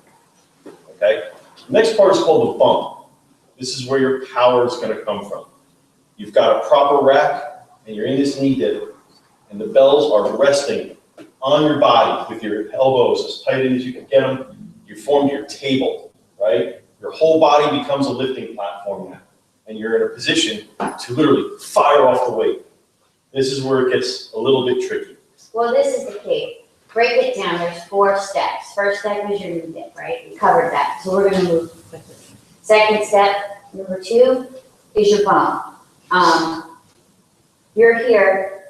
Okay? The next part is called the bump. This is where your power is going to come from. You've got a proper rack, and you're in this knee dip, and the bells are resting on your body with your elbows as tight in as you can get them. You formed your table, right? Your whole body becomes a lifting platform now, and you're in a position to literally fire off the weight. This is where it gets a little bit tricky. Well, this is the key. break it down, there's 4 steps. First step is your knee dip, right? We covered that, so we're gonna move quickly. Second step, number 2, is your bump. You're here,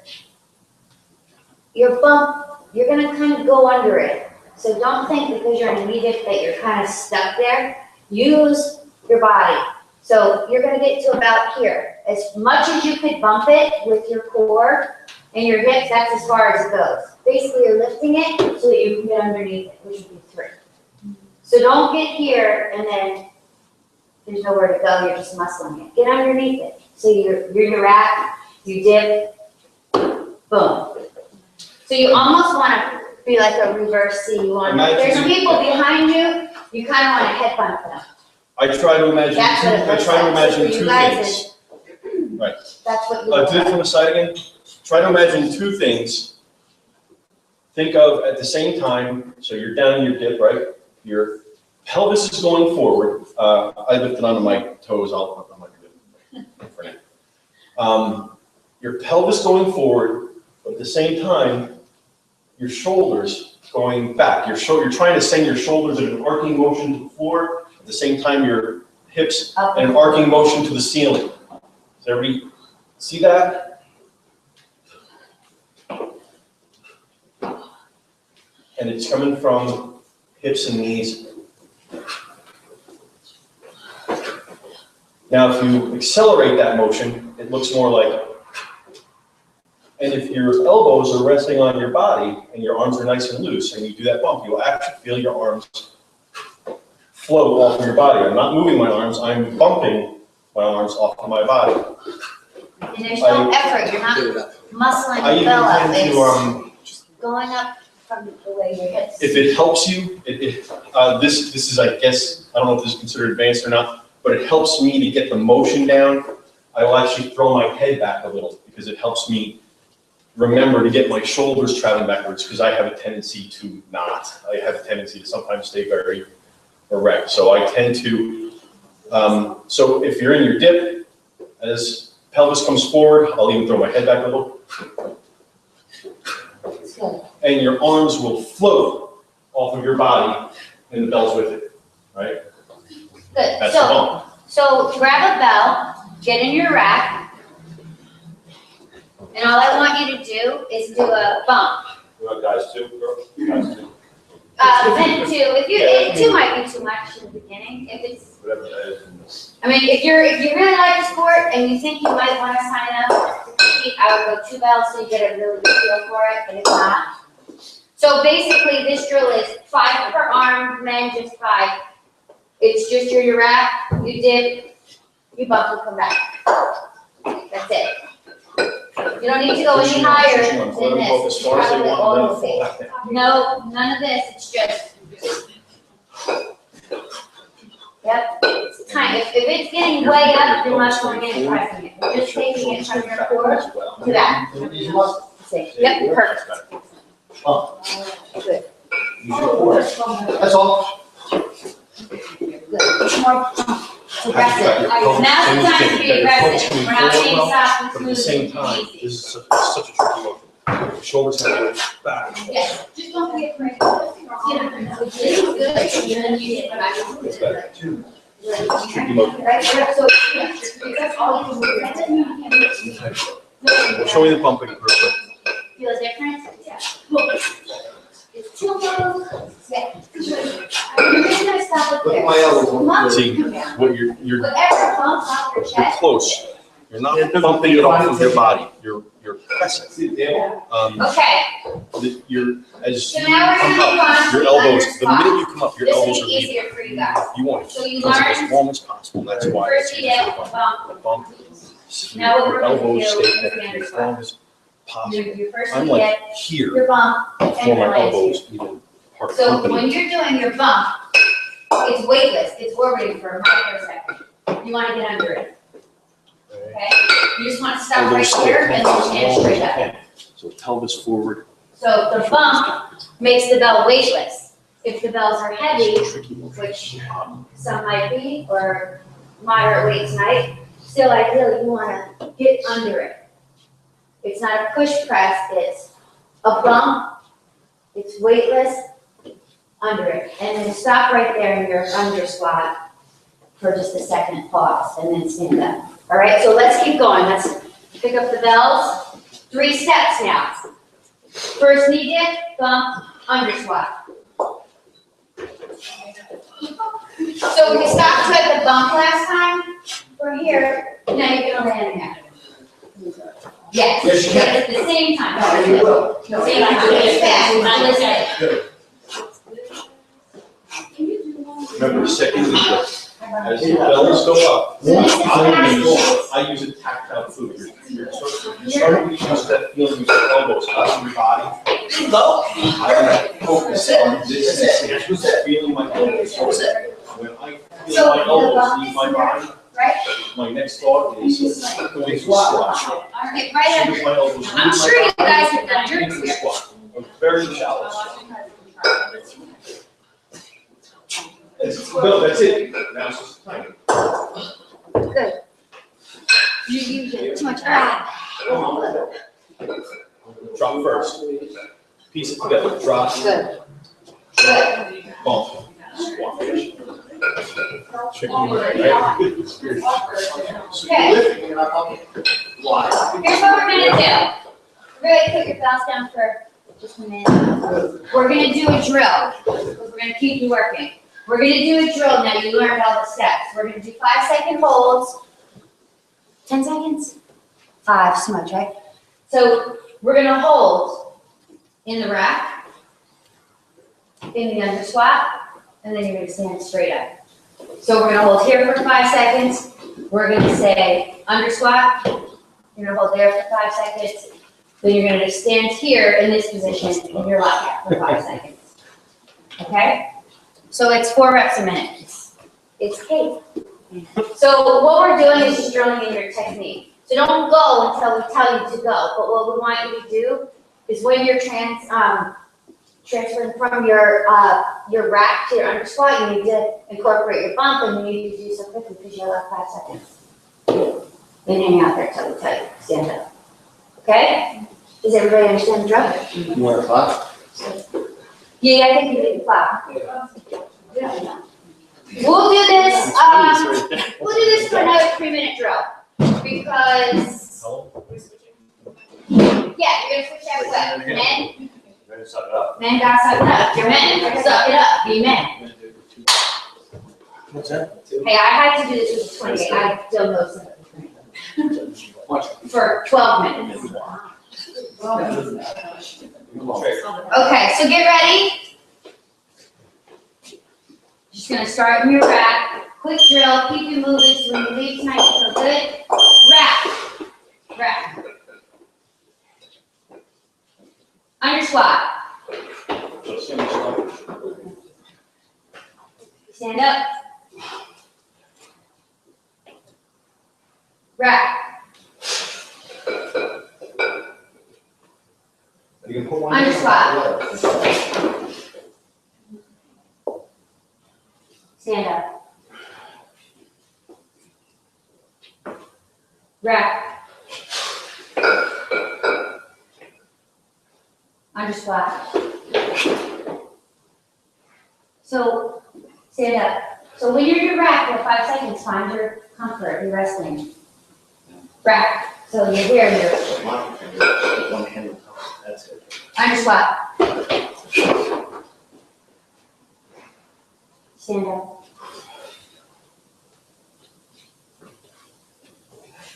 your bump, you're gonna kind of go under it. So don't think because you're in a knee dip that you're kind of stuck there. Use your body. So you're gonna get to about here. As much as you could bump it with your core and your hips, that's as far as it goes. Basically, you're lifting it so that you can get underneath it, which would be 3. So don't get here and then there's nowhere to go, you're just muscling it. Get underneath it. So you're in your rack, you dip, boom. So you almost wanna be like a reverse C. You want, there's some people behind you, you kinda wanna headbutt them. I try to imagine That's what it looks like. So for you two guys, things. Right. that's what you Do it want. from the side again. Try to imagine 2 things. Think of at the same time, so you're down in your dip, right? Your pelvis is going forward. I lifted onto my toes, I'm not gonna do it for now. Your pelvis going forward, but at the same time, your shoulders going back. You're trying to send your shoulders in an arcing motion to the floor, at the same time your hips in an arcing motion to the ceiling. Does everybody see that? And it's coming from hips and knees. Now, if you accelerate that motion, it looks more like, and if your elbows are resting on your body and your arms are nice and loose and you do that bump, you'll actually feel your arms float off of your body. I'm not moving my arms, I'm bumping my arms off of my body. And there's no effort, you're not muscling I the even bell up, tend it's going up from the way your hips. if it helps you, this is, I guess, I don't know if this is considered advanced or not, but it helps me to get the motion down. I will actually throw my head back a little because it helps me remember to get my shoulders traveling backwards because I have a tendency to not. I have a tendency to sometimes stay very erect. So I tend to, so if you're in your dip, as pelvis comes forward, I'll even throw my head back a little. And your arms will float off of your body and the bell's with it, right? Good, That's the bump. so grab a bell, get in your rack, and all I want you to do is do a bump. You want guys too, girl? Guys too. Then 2, if you, 2 might be too much in the beginning, if it's, Whatever that is. I mean, if you really like the sport and you think you might wanna sign up to compete, I would go 2 bells so you get a really good feel for it, but if not. So basically, this drill is 5 per arm, men just 5. It's just your rack, you dip, you bump, you come back. That's it. You don't need to go any higher than this. Probably all the way. No, none of this, it's just. Yep, it's kind of, if it's getting way up, you're muscling it and pressing it. You're just taking it from your core to that. Yep, perfect. Good. That's all. Good. Aggressive. Now's the time to be aggressive. We're not being soft and But at smooth the same and time, easy. this is such a tricky motion. Shoulders have to go back. Yes, just don't be afraid. This is good, and then you get back. It's better. Tricky motion. Right, so, that's all you can do. Show me the pumping real quick. Feel a difference? Yeah. It's too low. Yeah. You're just gonna stop it Look there. at my elbows. Come on, See, come down. what you're Whatever bumps off your chest. close. You're not bumping it off of your body. You're pressing. Okay, You're, as so you now we're come gonna move on up, to your the elbows, under the minute spot. you come up, your This will elbows be are leaving. easier for you guys. You want it. So you Because it's as learn, warm as possible. That's why. first it's you easier did to a bump. bump. Bump. Now what Your we're gonna elbows do stay is connected standard as squat. long as possible. Your first I'm you like get here your bump and before your my legs here. elbows even part So company. when you're doing your bump, it's weightless, it's orbiting for a microsecond. You wanna get under it. Okay? You just wanna stop right Elbows stay here and then connected as stand long as straight you up. can. So pelvis forward. So the bump makes the bell weightless. If the bells are heavy, It's a tricky motion. which some might be, or moderate weight tonight, still ideally you wanna get under it. It's not a push press, it's a bump It's weightless under it. And then stop right there in your under squat for just a second, pause, and then stand up. All right, so let's keep going. Let's pick up the bells. 3 steps now. First knee dip, bump, under squat. So we stopped at the bump last time. We're here. Now you're gonna land again. Yes, Yes, you can. at the same time. No, you will. The same time. It's fast. Listen. Remember, second knee dip. As the bells go up, So this is I use a tactile food. You're starting to use that feeling with your elbows, touching your body. I focus on this, feeling my elbows. When I feel my elbows leave my body, right? my next thought is going to squat. Okay, right under. My elbows leave I'm my sure you body, guys have done into yours the here. squat. A very shallow squat. No, that's it. Now it's just time. Good. You use it too much. Drop first. Piece it together. Drop. Good. Good. Bump. Squat. Okay. Lifting, you're not bumping. Why? Here's what we're gonna do. Really put your belts down for just a minute. We're gonna do a drill. We're gonna keep you working. We're gonna do a drill now. You learned all the steps. We're gonna do 5-second holds. 10 seconds? 5, too much, right? So we're gonna hold in the rack, in the under squat, and then you're gonna stand straight up. So we're gonna hold here for 5 seconds. We're gonna say under squat. You're gonna hold there for 5 seconds. Then you're gonna stand here in this position in your lockout for 5 seconds. Okay? So it's 4 reps a minute. It's cake. So what we're doing is just drilling in your technique. So don't go until we tell you to go. But what we want you to do is when you're transferring from your rack to your under squat, you need to incorporate your bump, and you need to do so quickly because you have 5 seconds. Then hang out there till we tell you. Stand up. Okay? Does everybody understand the drill? You want to clap? Yeah, I think you need to clap. We'll do this, we'll do this for another 3-minute drill, because, yeah, you're gonna switch out what, men? Men gotta suck it up, you're men, suck it up, be men. What's that? Hey, I had to do this with 28, I still know something. For 12 minutes. Okay, so get ready. Just gonna start in your rack. Quick drill, keep you moving so when you leave tonight you feel good. Rack. Rack. Under squat. Stand up. Rack. Under squat. Stand up. Rack. Under squat. So, stand up. So when you're in your rack for 5 seconds, find your comfort, your resting. Rack. So you're here, you're One hand, that's it. under squat. Stand up.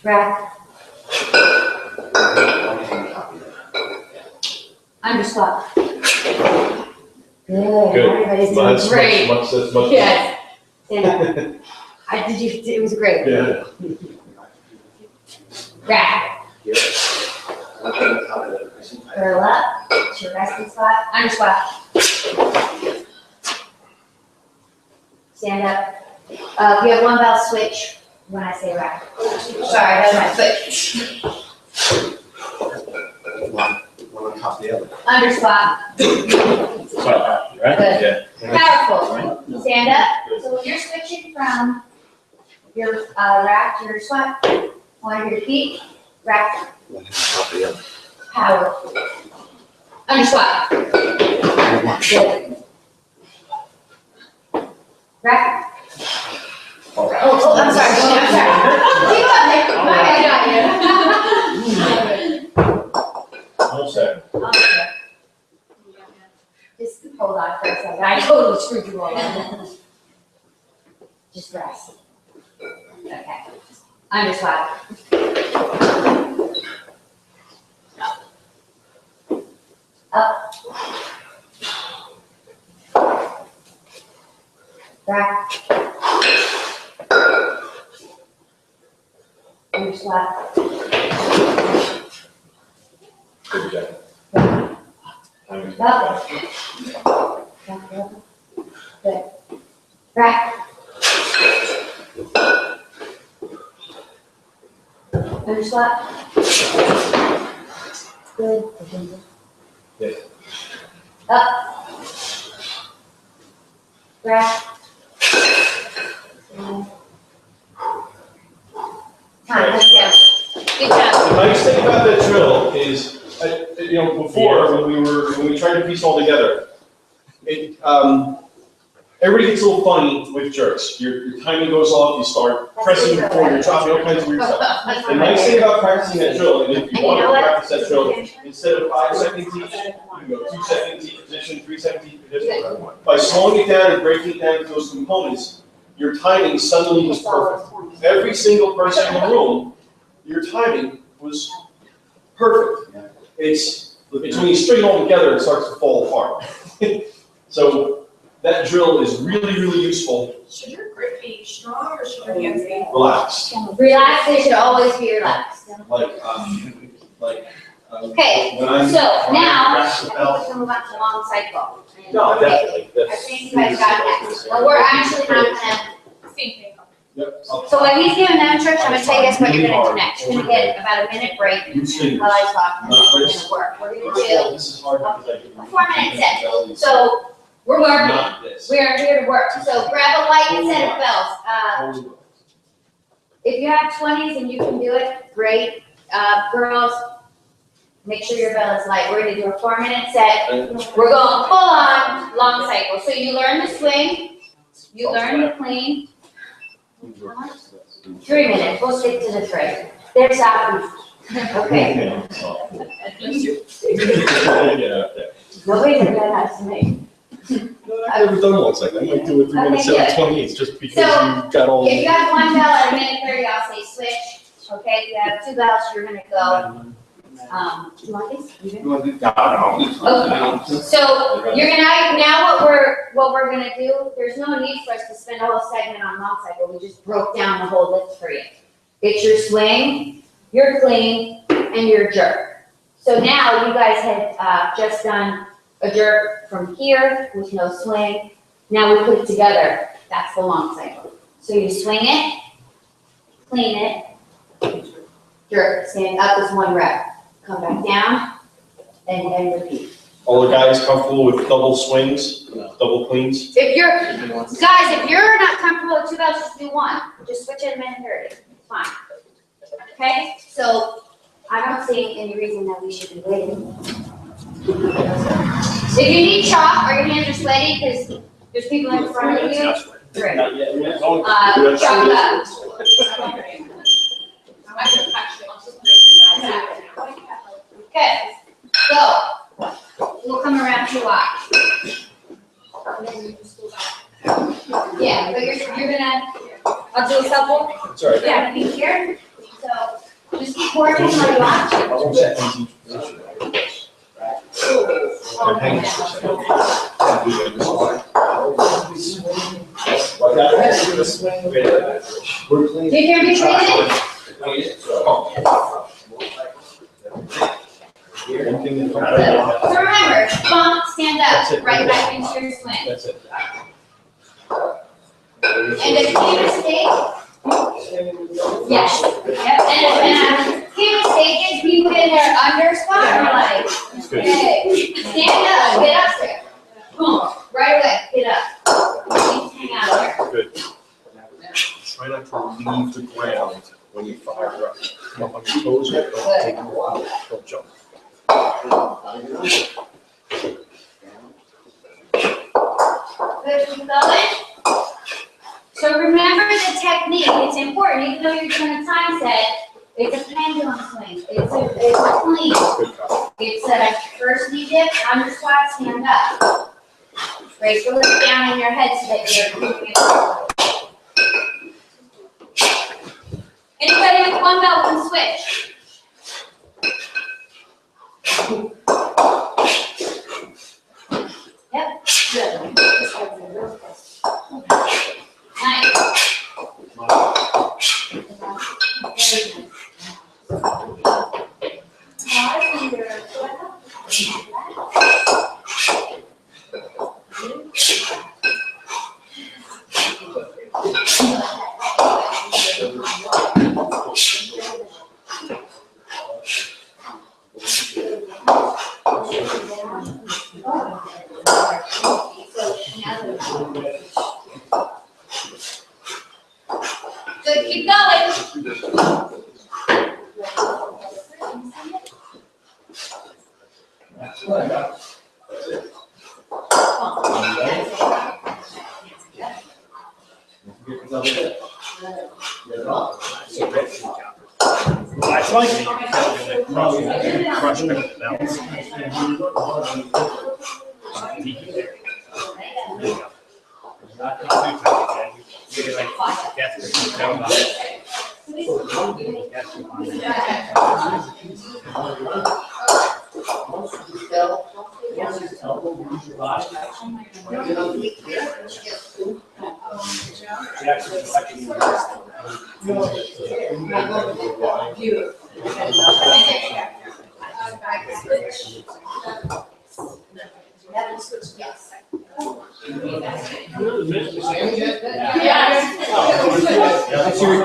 Rack. Under squat. Good. Everybody's doing great. Yes. Stand up. It was great. Yeah. Rack. Curl up. It's your resting spot. Under squat. Stand up. If you have one bell, switch when I say rack. Sorry, that was my foot. One on top of the other. Under squat. Right? Good. Powerful. Stand up. So when you're switching from your rack to your squat, one of your feet, rack, One hand on top of the other. power. Under squat. Good. Right. All right. Oh, I'm sorry, Keep up, Nick. My bad, Almost there. Okay. Just hold on for a second. I totally screwed you all up. Just rest. Okay. Under squat. Up. Back. Under squat. Good job. Love it. Good. Back. Under squat. Good. Yes. Up. Back. Time. Good job. The nice thing about that drill is, before, when we tried to piece it all together, everybody gets a little funny with jerks. Your timing goes off, you start pressing your core, you're dropping all kinds of weird stuff. The nice thing about practicing that drill, and if you want to practice that drill, instead of 5 seconds each, you can go 2 seconds each position, 3 seconds each position. By slowing it down and breaking it down into those components, your timing suddenly was perfect. Every single person in the room, your timing was perfect. It's when you string it all together, it starts to fall apart. So that drill is really, really useful. Should your grip be strong or should your hands be? Relaxed. Relax, they should always be relaxed. Okay, when I'm- so now, when I I press the think we bell- can move on to long cycle. No, definitely. I think you guys got that. But we're actually not gonna, Same thing. Yep. so when he's giving them tricks, I'm gonna tell you guys what you're gonna do next. You're gonna get about a minute break Use fingers. while I talk, and then we're gonna work. We're gonna This is hard because I do. A 4-minute set. do, so we're working. Not this. We are here to work. So grab a light set of bells. If you have 20s and you can do it, great. Girls, make sure your bell is light. We're gonna do a 4-minute set. We're going full on long cycle. So you learn to swing, you learn to clean. 3 minutes, we'll stick to the 3. There's Southeast. Okay, nobody did that to me. I've never done one second. I might do a 3-minute set of 28s just because So, you got all. If you have 1 bell at a minute 30, I'll say switch. Okay, if you have 2 bells, you're gonna go. Do you want these? You good? Okay. So you're gonna, now what we're gonna do, there's no need for us to spend a whole segment on long cycle, we just broke down the whole lift for you. It's your swing, your clean, and your jerk. So now you guys had just done a jerk from here with no swing. Now we put it together, that's the long cycle. So you swing it, clean it, jerk, stand up is 1 rep. Come back down, and repeat. All the guys comfortable with double swings, double cleans? If you're, not comfortable with 2 bells, just do 1. Just switch it a minute 30, it's fine. Okay, so I don't see any reason that we should be waiting. If you need chalk or your hands are sweaty, because there's people in front of you, great. Chalk up. Okay, so we'll come around to watch. Yeah, but you're gonna, I'll do a couple. That's all right. Yeah, gonna be here. So just keep working while you watch. Double seconds each position. And hang it for a second. Do you hear me breathing? So remember, bump, stand up, right back into your swing. That's it. And a key mistake, yes, yep, and a key mistake is people in their under squat are like, hey, stand up, get up there. Boom, right away, get up. Hang out there. Good. Try not to leave the ground when you fire up. Come up on your toes, don't take them off, don't jump. Good, keep going. So remember the technique, it's important, even though you're doing a time set, it's a pendulum swing, it's a clean. It's a first knee dip, under squat, stand up. Raise the leg down in your head so that you're moving it forward. Anybody with one belt can switch. Yep. Good. Nice. Good, keep going. I like crush the bells. Not too tight, okay? You get like desperate, down about it.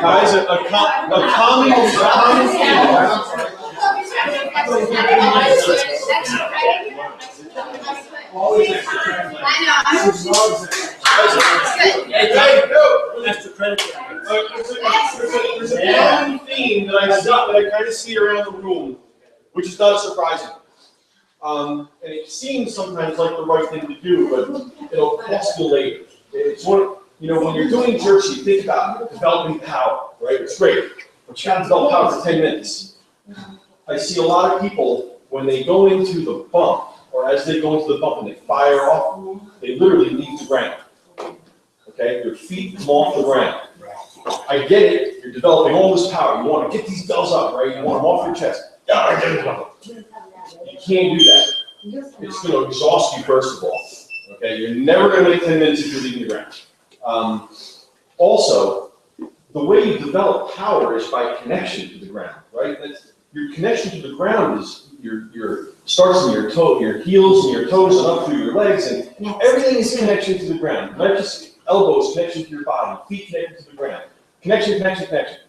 Guys, a common There's a common theme that I kind of see around the room, which is not surprising. And it seems sometimes like the right thing to do, but it'll cost you later. It's what, when you're doing jerks, you think about developing power, right? It's great, but you gotta develop power for 10 minutes. I see a lot of people, when they go into the bump, or as they go into the bump and they fire off, they literally leave the ground. Okay, your feet come off the ground. I get it, you're developing all this power. You want to get these bells up, right? You want them off your chest. You can't do that. It's going to exhaust you, first of all. Okay, you're never going to make 10 minutes if you're leaving the ground. Also, the way you develop power is by connection to the ground, right? Your connection to the ground is your starts in your toe, your heels and your toes and up through your legs, and everything is connection to the ground. Not just elbows, connection to your body, feet connected to the ground. Connection, connection, connection.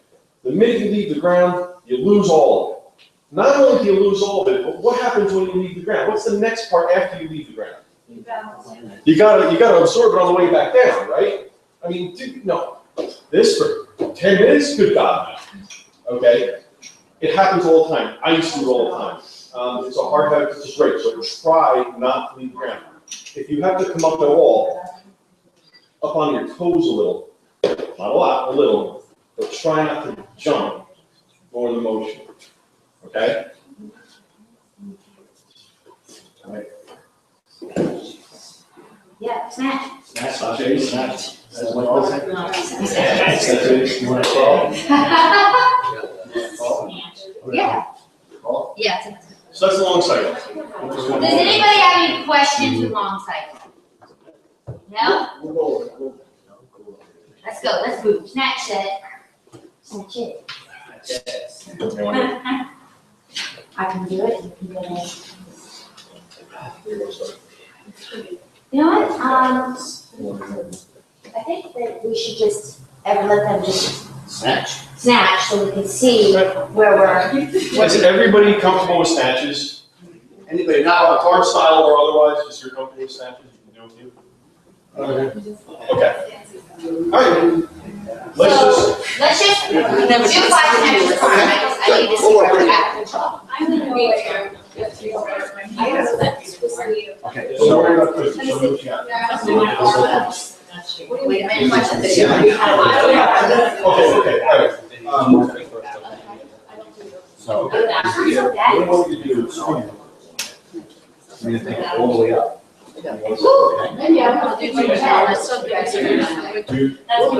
The minute you leave the ground, you lose all of it. Not only do you lose all of it, but what happens when you leave the ground? What's the next part after you leave the ground? You gotta absorb it on the way back down, right? I mean, dude, no. This for 10 minutes? Good God. Okay? It happens all the time. I used to do it all the time. It's a hard habit to break, so try not to leave the ground. If you have to come up at all, up on your toes a little, not a lot, a little, but try not to jump during the motion. Okay? All right. Yeah, snatch. Snatch, okay, snatch. That's what I said. Snatch. That's it. You want to crawl? Yeah. Crawl? Yeah. So that's the long cycle. Does anybody have any questions with long cycle? No? We'll go. Let's go, let's move. Snatch set. Snatch it. I can do it, you can do it. You know what, I think that we should just, let them just Snatch. snatch so we can see where we're. Is everybody comfortable with snatches? Anybody Now, not? hard style or otherwise, just you're comfortable with snatches, you can do it with you? Okay. All right. Let's just, do 5 snatches for I need to see where we're at. I'm gonna be there. Okay. So Don't worry about twisting, show me what you got. Wait a minute, watch the Okay, video. okay, all right. So, That's What I want you to do is swing. I'm gonna take it all the way up. Maybe I want to do my head. That's so good. That's Okay, good. all right. Hold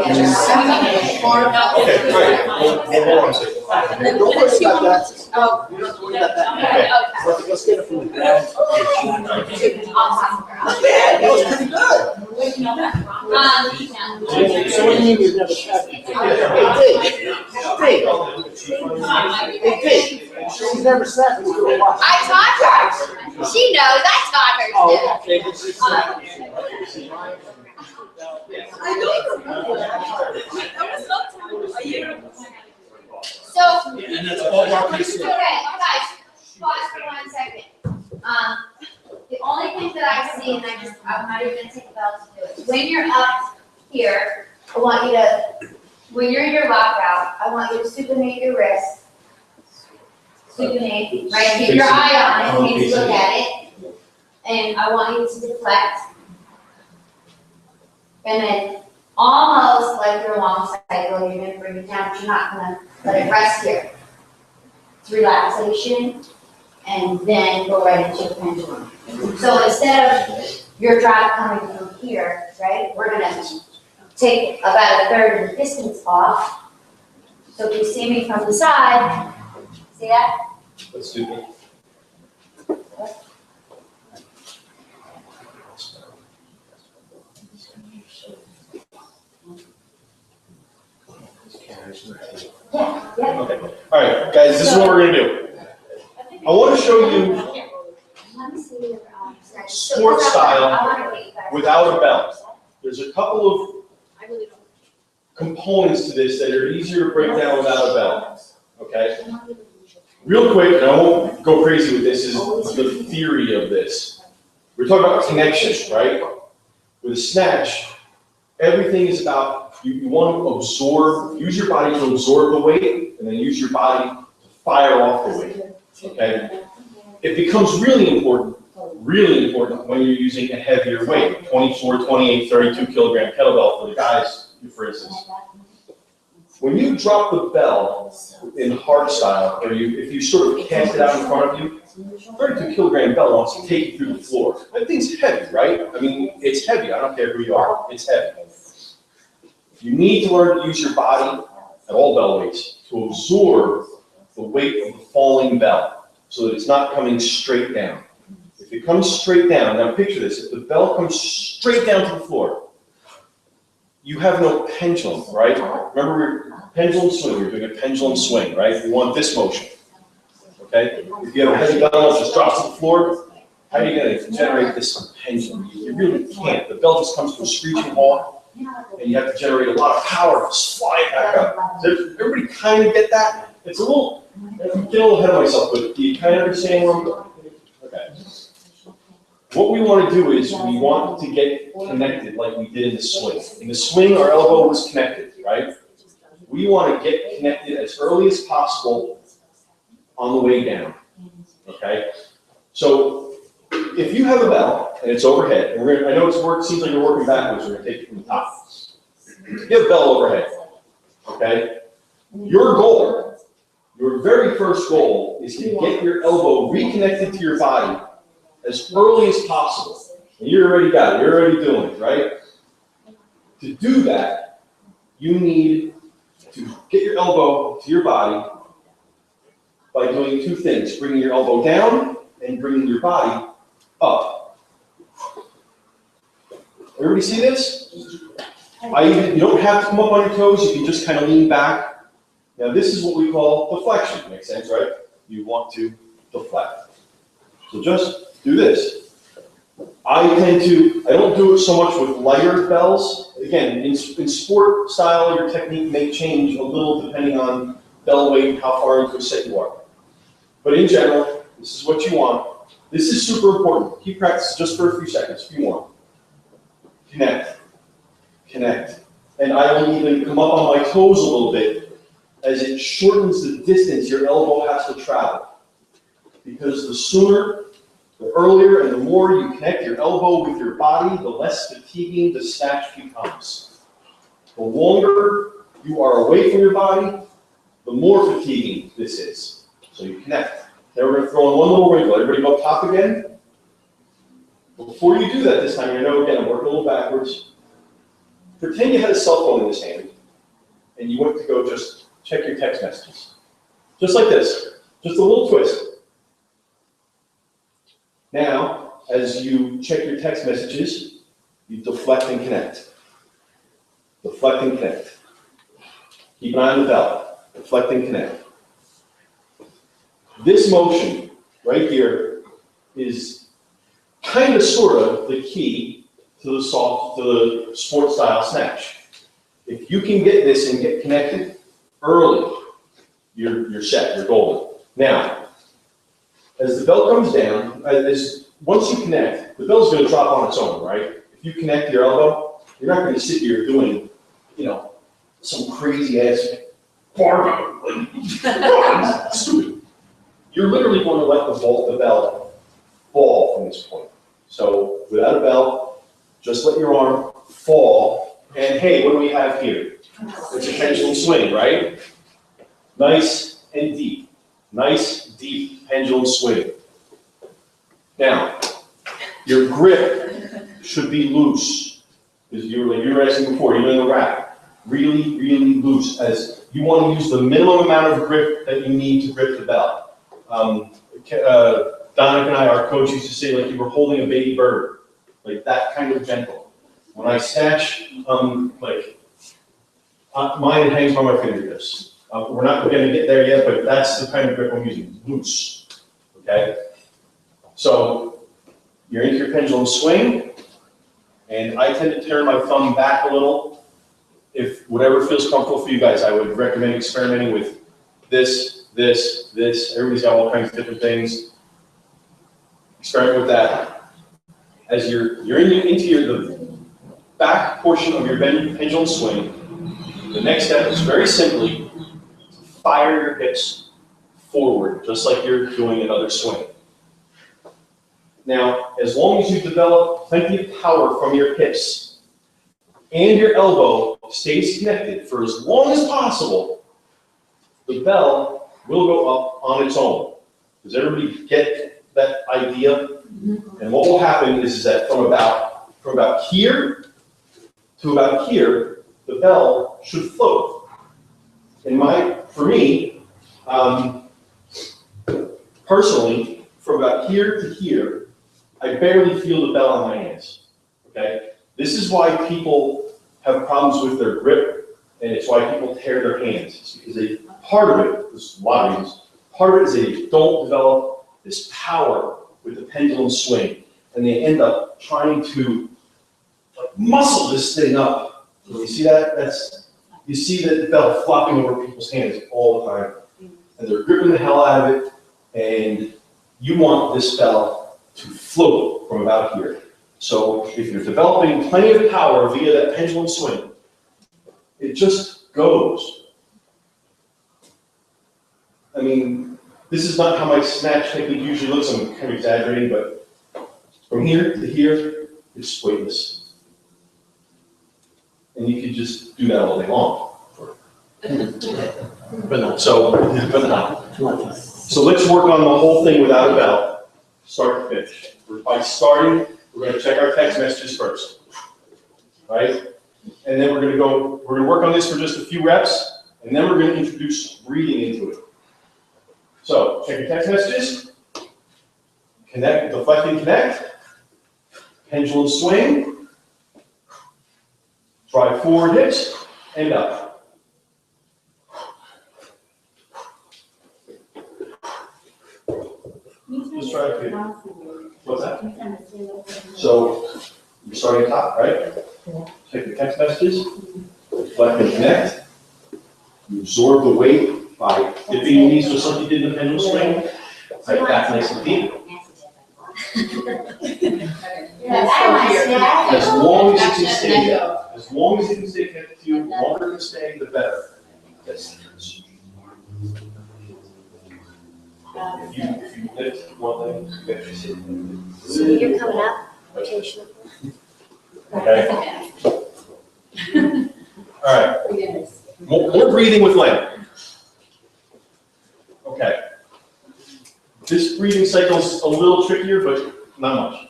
on a second. Don't worry about that. Oh. You don't have to worry about that. Okay. Let's get it from the ground. Awesome. That was pretty good. So what do you mean you've never tried it? Hey, Dave. She's never sat with you a while. I taught her. She knows I taught her. Oh, okay. I know you remember that. That was some time, a year ago. So, and that's all our pieces. okay, guys, pause for 1 second. The only thing that I see, and I'm not even gonna take a bell to do it, when you're up here, I want you to, when you're in your lockout, I want you to supinate your wrist. Supinate, right, keep your eye on it, maybe look at it. And I want you to deflect. And then almost like your long cycle, you're gonna bring it down, but you're not gonna let it rest here. It's relaxation, and then go right into your pendulum. So instead of your drive coming from here, right, we're gonna take about a third of the distance off. So if you see me from the side, see that? Let's do that. Yeah, yeah. Okay, all right, guys, this is what we're gonna do. I want to show you Let me see your, Sport style I wanna wait, guys. without a belt. There's a couple of I really don't. components to this that are easier to break down without a belt, okay? Real quick, and I won't go crazy with this, is the theory of this. We're talking about connection, right? With a snatch, everything is about, you want to absorb, use your body to absorb the weight, and then use your body to fire off the weight, okay? It becomes really important when you're using a heavier weight, 24, 28, 32 kilogram kettlebell for the guys, for instance. When you drop the bell in hard style, or if you sort of cast it out in front of you, 32 kilogram bell wants to take you through the floor. That thing's heavy, right? I mean, it's heavy. I don't care who you are. It's heavy. You need to learn to use your body at all bell weights to absorb the weight of the falling bell so that it's not coming straight down. If it comes straight down, now picture this, if the bell comes straight down to the floor, you have no pendulum, right? Remember, pendulum swing, we're doing a pendulum swing, right? We want this motion, okay? If you have a heavy bell that just drops to the floor, how are you gonna generate this pendulum? You really can't. The bell just comes to a screeching halt, and you have to generate a lot of power to slide it back up. Does everybody kind of get that? It's a little, I'm getting a little ahead of myself, but do you kind of understand where I'm going? Okay. What we want to do is we want to get connected like we did in the swing. In the swing, our elbow was connected, right? We want to get connected as early as possible on the way down, okay? So if you have a bell and it's overhead, and I know it seems like you're working backwards, we're going to take it from the top. You have a bell overhead, okay? Your goal, your very first goal is to get your elbow reconnected to your body as early as possible. And you already got it, you're already doing it, right? To do that, you need to get your elbow to your body by doing two things, bringing your elbow down and bringing your body up. Everybody see this? You don't have to come up on your toes, you can just kind of lean back. Now this is what we call deflection, makes sense, right? You want to deflect. So just do this. I don't do it so much with lighter bells. Again, in sport style, your technique may change a little depending on bell weight and how far into a set you are. But in general, this is what you want. This is super important. Keep practicing just for a few seconds, if you want. Connect, connect. And I will even come up on my toes a little bit as it shortens the distance your elbow has to travel. Because the sooner The earlier and the more you connect your elbow with your body, the less fatiguing the snatch becomes. The longer you are away from your body, the more fatiguing this is. So you connect. Now we're going to throw in one little wrinkle. Everybody go up top again. Before you do that this time, you know, again, I'm working a little backwards. Pretend you had a cell phone in this hand, and you went to go just check your text messages. Just like this. Just a little twist. Now, as you check your text messages, you deflect and connect. Deflect and connect. Keep an eye on the bell. Deflect and connect. This motion right here is kind of sort of the key to the sport style snatch. If you can get this and get connected early, you're set, you're golden. Now, as the bell comes down, once you connect, the bell's going to drop on its own, right? If you connect your elbow, you're not going to sit here doing, you know, some crazy ass barbell. Stupid. You're literally going to let the bell fall from this point. So without a bell, just let your arm fall. And hey, what do we have here? It's a pendulum swing, right? Nice and deep. Nice, deep pendulum swing. Now, your grip should be loose. As you were asking before, even in the rack. Really, really loose. As you want to use the minimum amount of grip that you need to grip the bell. Dominic and I, our coach, used to say like you were holding a baby bird. Like that kind of gentle. When I snatch, mine hangs by my fingertips. We're not going to get there yet, but that's the kind of grip I'm using, loose, okay? So you're into your pendulum swing, and I tend to turn my thumb back a little. If whatever feels comfortable for you guys, I would recommend experimenting with this, this, this. Everybody's got all kinds of different things. Experiment with that. As you're into the back portion of your pendulum swing, the next step is very simply fire your hips forward, just like you're doing another swing. Now, as long as you develop plenty of power from your hips and your elbow stays connected for as long as possible, the bell will go up on its own. Does everybody get that idea? Mm-hmm. And what will happen is that from about here to about here, the bell should float. For me, personally, from about here to here, I barely feel the bell on my hands, okay? This is why people have problems with their grip, and it's why people tear their hands. It's because part of it, there's a lot of reasons, part of it is they don't develop this power with the pendulum swing, and they end up trying to muscle this thing up. You see that? You see the bell flopping over people's hands all the time, and they're gripping the hell out of it, and you want this bell to float from about here. So if you're developing plenty of power via that pendulum swing, it just goes. I mean, this is not how my snatch technique usually looks. I'm kind of exaggerating, but from here to here, it's weightless. And you can just do that all day long. So let's work on the whole thing without a bell, start to finish. By starting, we're going to check our text messages first, right? And then we're going to work on this for just a few reps, and then we're going to introduce breathing into it. So check your text messages, connect, deflect and connect, pendulum swing, drive forward hips, and up. Just try to do. What's that? So you're starting at top, right? Check your text messages, deflect and connect. You absorb the weight by dipping your knees just like you did in the pendulum swing. Right back nice and deep. As long as it can stay there. As long as it can stay connected to you, the longer it can stay, the better. Yes. If you lift one leg, you have to sit. So you're coming up, rotation. Okay. All right. More breathing with Len. Okay. This breathing cycle's a little trickier, but not much.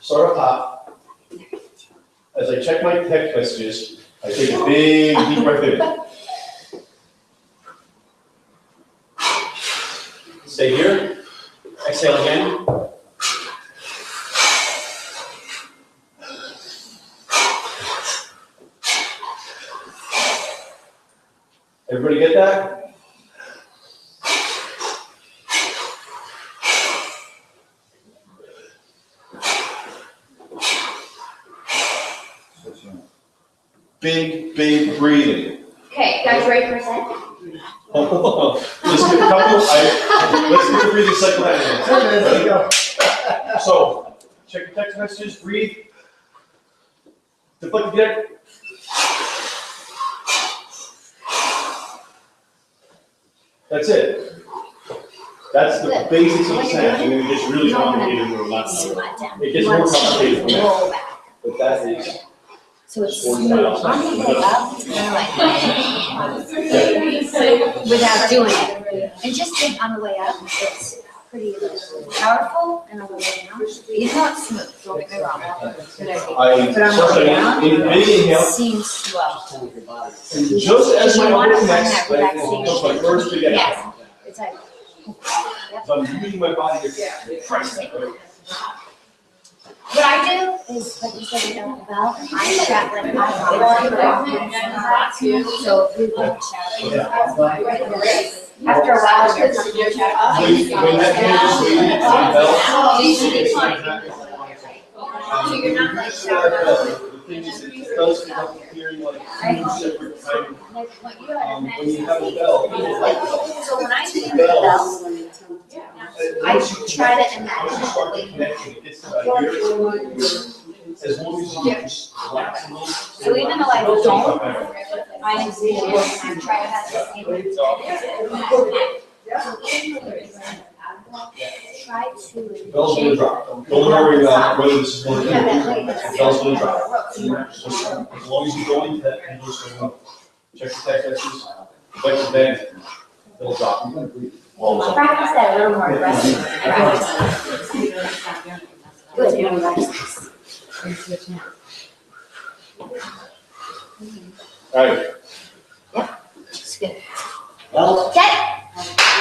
Start up top. As I check my text messages, I take a big deep breath in. Stay here. Exhale again. Everybody get that? Big, big breathing. Okay, guys ready for a second? Let's get a couple, let's get the breathing cycle out of here. Ready, go. So, check your text messages, breathe. Deflect again. That's it. That's the basics of the snatch, and then it gets really complicated when we're not. Squat down. It gets more complicated from there, Roll back. but that is. So it's Sport smooth. style. I'm gonna go up, kind of like without doing it. And just think on the way up, it's pretty powerful, and on the way down, it's not smooth, don't get me wrong. Good idea. But on the way down, In big inhale, it seems slow. and just as You my wanna elbow find connects, that I took my first big Yes, exhale. it's like. So I'm moving my body to press it, right? What I do is, like you said, you know, bell, I strap like my so if you go after a while, you're When that hand is waiting on the belt. So you're not like The shouting. thing is, it does end up appearing like two separate kind Like what you of, had when you meant. have a bell. So when I do the bell, I try to Once you start the imagine. connection, it gets to about here. As long as you just relax a little. So even though I don't, I envision, I try to have this in. Try to. Bell's gonna drop. Don't worry about whether this is going to. Yeah, that way. Bell's gonna drop. As long as you go into that, you just go, check the text messages, like the bend, it'll drop. Practice that a little more aggressive. Good. Alright, It's good. Well, Okay.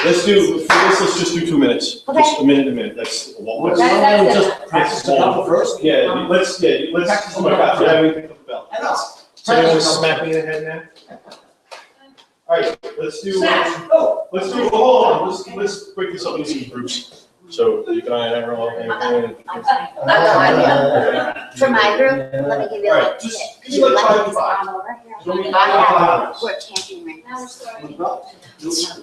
let's do, for this, let's just do 2 minutes. Okay. Just a minute, that's a lot. That's just practice the couple first. Yeah, let's, oh my God, yeah, we pick up the bell. So you want to smack me in the head now? Alright, let's do, hold on, let's break this up into some groups. So you can everyone. For my group, let me give you a Alright, little just, tip. do like 5 and 5. Arm over here. Don't need I have 5. 4 champion rings.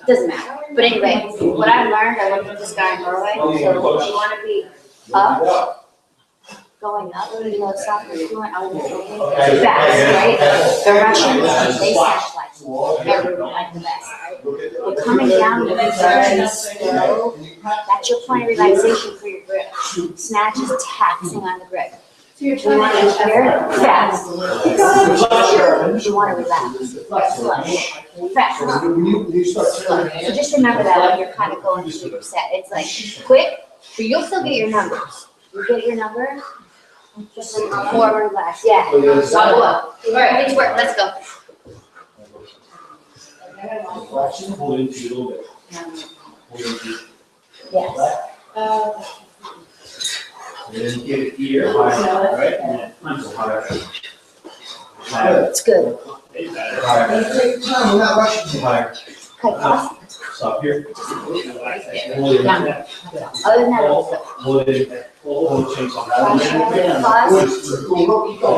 Doesn't matter. But anyway, what I've learned, I looked at this guy in Norway, so if you wanna be up, going up, you know, soccer, doing, I was fast, right? The Russians, they snatch like, they're like the best, right? But coming down, you're very slow, that's your point of relaxation for your grip. Snatch is taxing on the grip. You want to hear fast. You want to relax. Flush. Fast. When you start telling So just remember that when you're kind of going through your set. It's like quick, but you'll still get your numbers. You get your number, just like more relaxed. Yeah. All right, let's work. Let's go. Hold it into you a little bit. Hold it into you. Yes. And then get it here, higher, right? And then punch higher. It's good. Take your time, we're not rushing too high. Okay, pause. Stop here. Hold it in. Down. Other than that, it's good. Hold it in. Hold the chains on. Pause.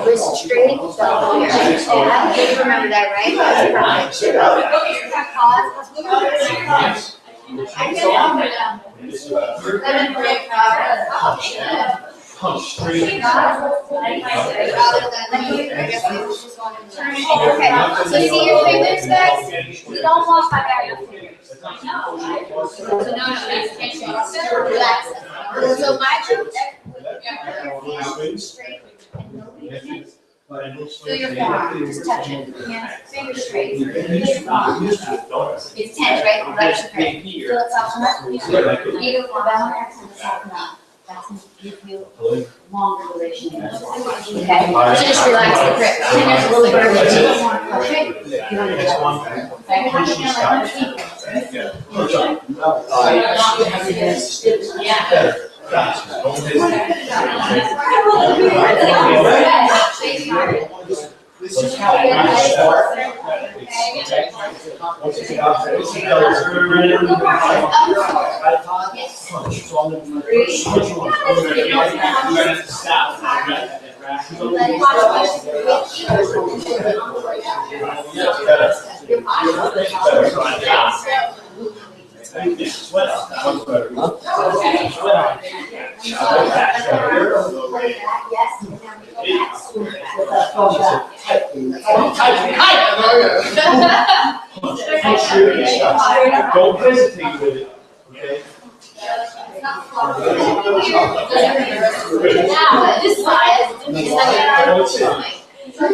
Wrist straight, double here. Just remember that, right? Pause. Punch straight. Okay, so see your fingers, guys? You don't walk by your fingers. that's tension. Relax. So my group, straight and no weakness. Feel your forearm, just touch it. Hands, fingers straight. Feel your forearm. It's tense, right? Legs are great. Feel it soften up. Either for balance and soften up. That's going to give you longer duration. Okay, so just relax the grip. Fingers a little bit more pushing. You want to do that. Okay, how do you feel This is how I start. Don't hesitate with it, okay? Now, this side is this Why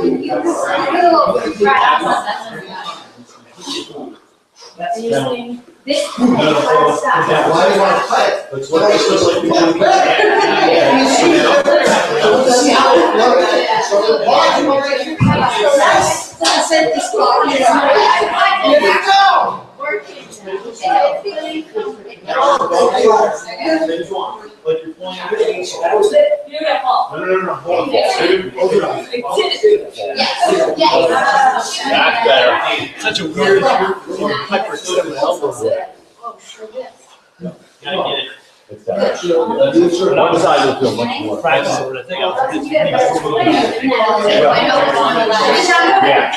do you want to cut? Let's look at this like we want to like you're pulling it. No, hold on. That's better. Such a weird, hyper elbow. Gotta get it. One side will feel much more. Practice it, I think I'll. Yeah.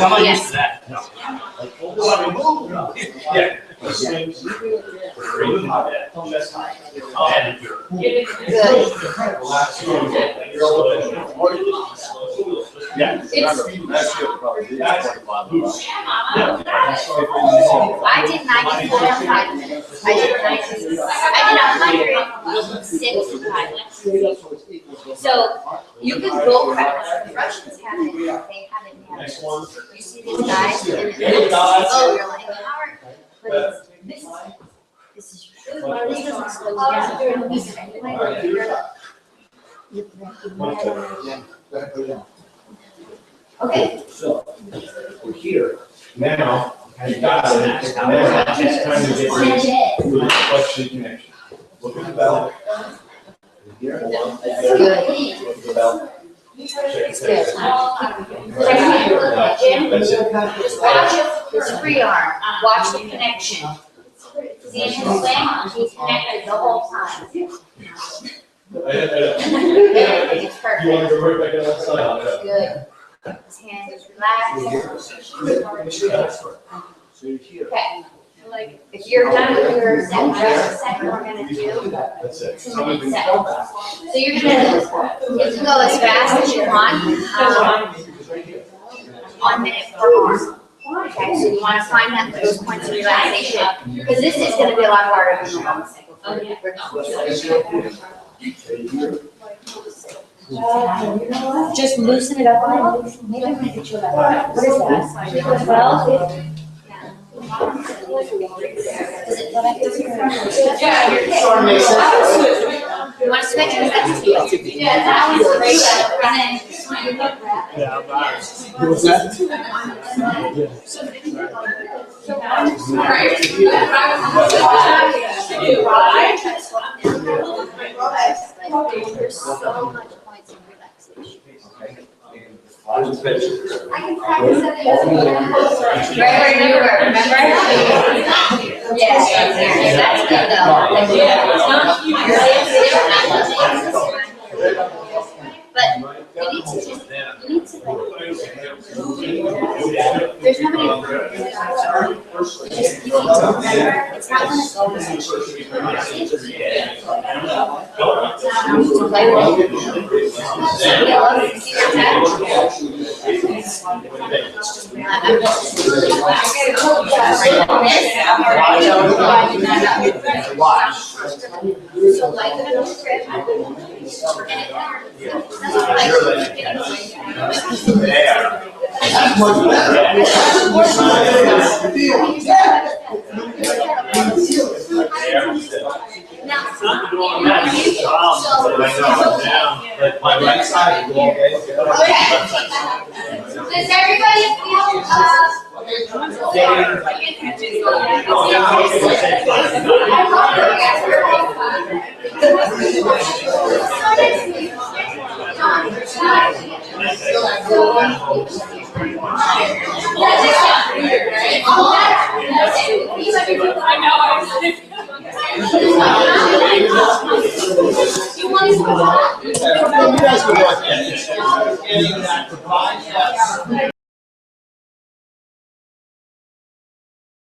I'm not used to that. Yeah. Yeah. I did 94 in 5 minutes. I did 106 in 5 minutes. So you can go practice. The Russians have it. They have it in Next one. You see these guys? Oh, you're like, Howard. But this is really, this doesn't slow you down. You're gonna lose it anyway. Okay. So, we're here. Now, you got it. Now, it's time to get ready to the flexion connection. Look at the bell. Here. Look at the bell. It's good. Jim, just watch his free arm. Watch the connection. See him swing? He's connected the whole time. It's perfect. You want to go right back outside? Good. His hand is relaxed. Okay. If you're done with your second we're gonna do That's it. 2-minute set. So you're gonna, you can go as fast as you want. 1 minute per arm. Okay, so you want to find that those points of relaxation, because this is gonna be a lot harder than normal. Just loosen it up a little. Maybe I'm gonna get you what is that? 12? Does it feel like this? Yeah. You want to switch? Yeah, that one's great. And then Yeah, I'm not. What was that? There's so much points of relaxation. I can practice it. Right where you were, remember? Yes, that's good though. But you need to just, there's how many, you need to remember, it's That's much Like my right side, you all guys. Does everybody You guys can watch that. Getting that provides that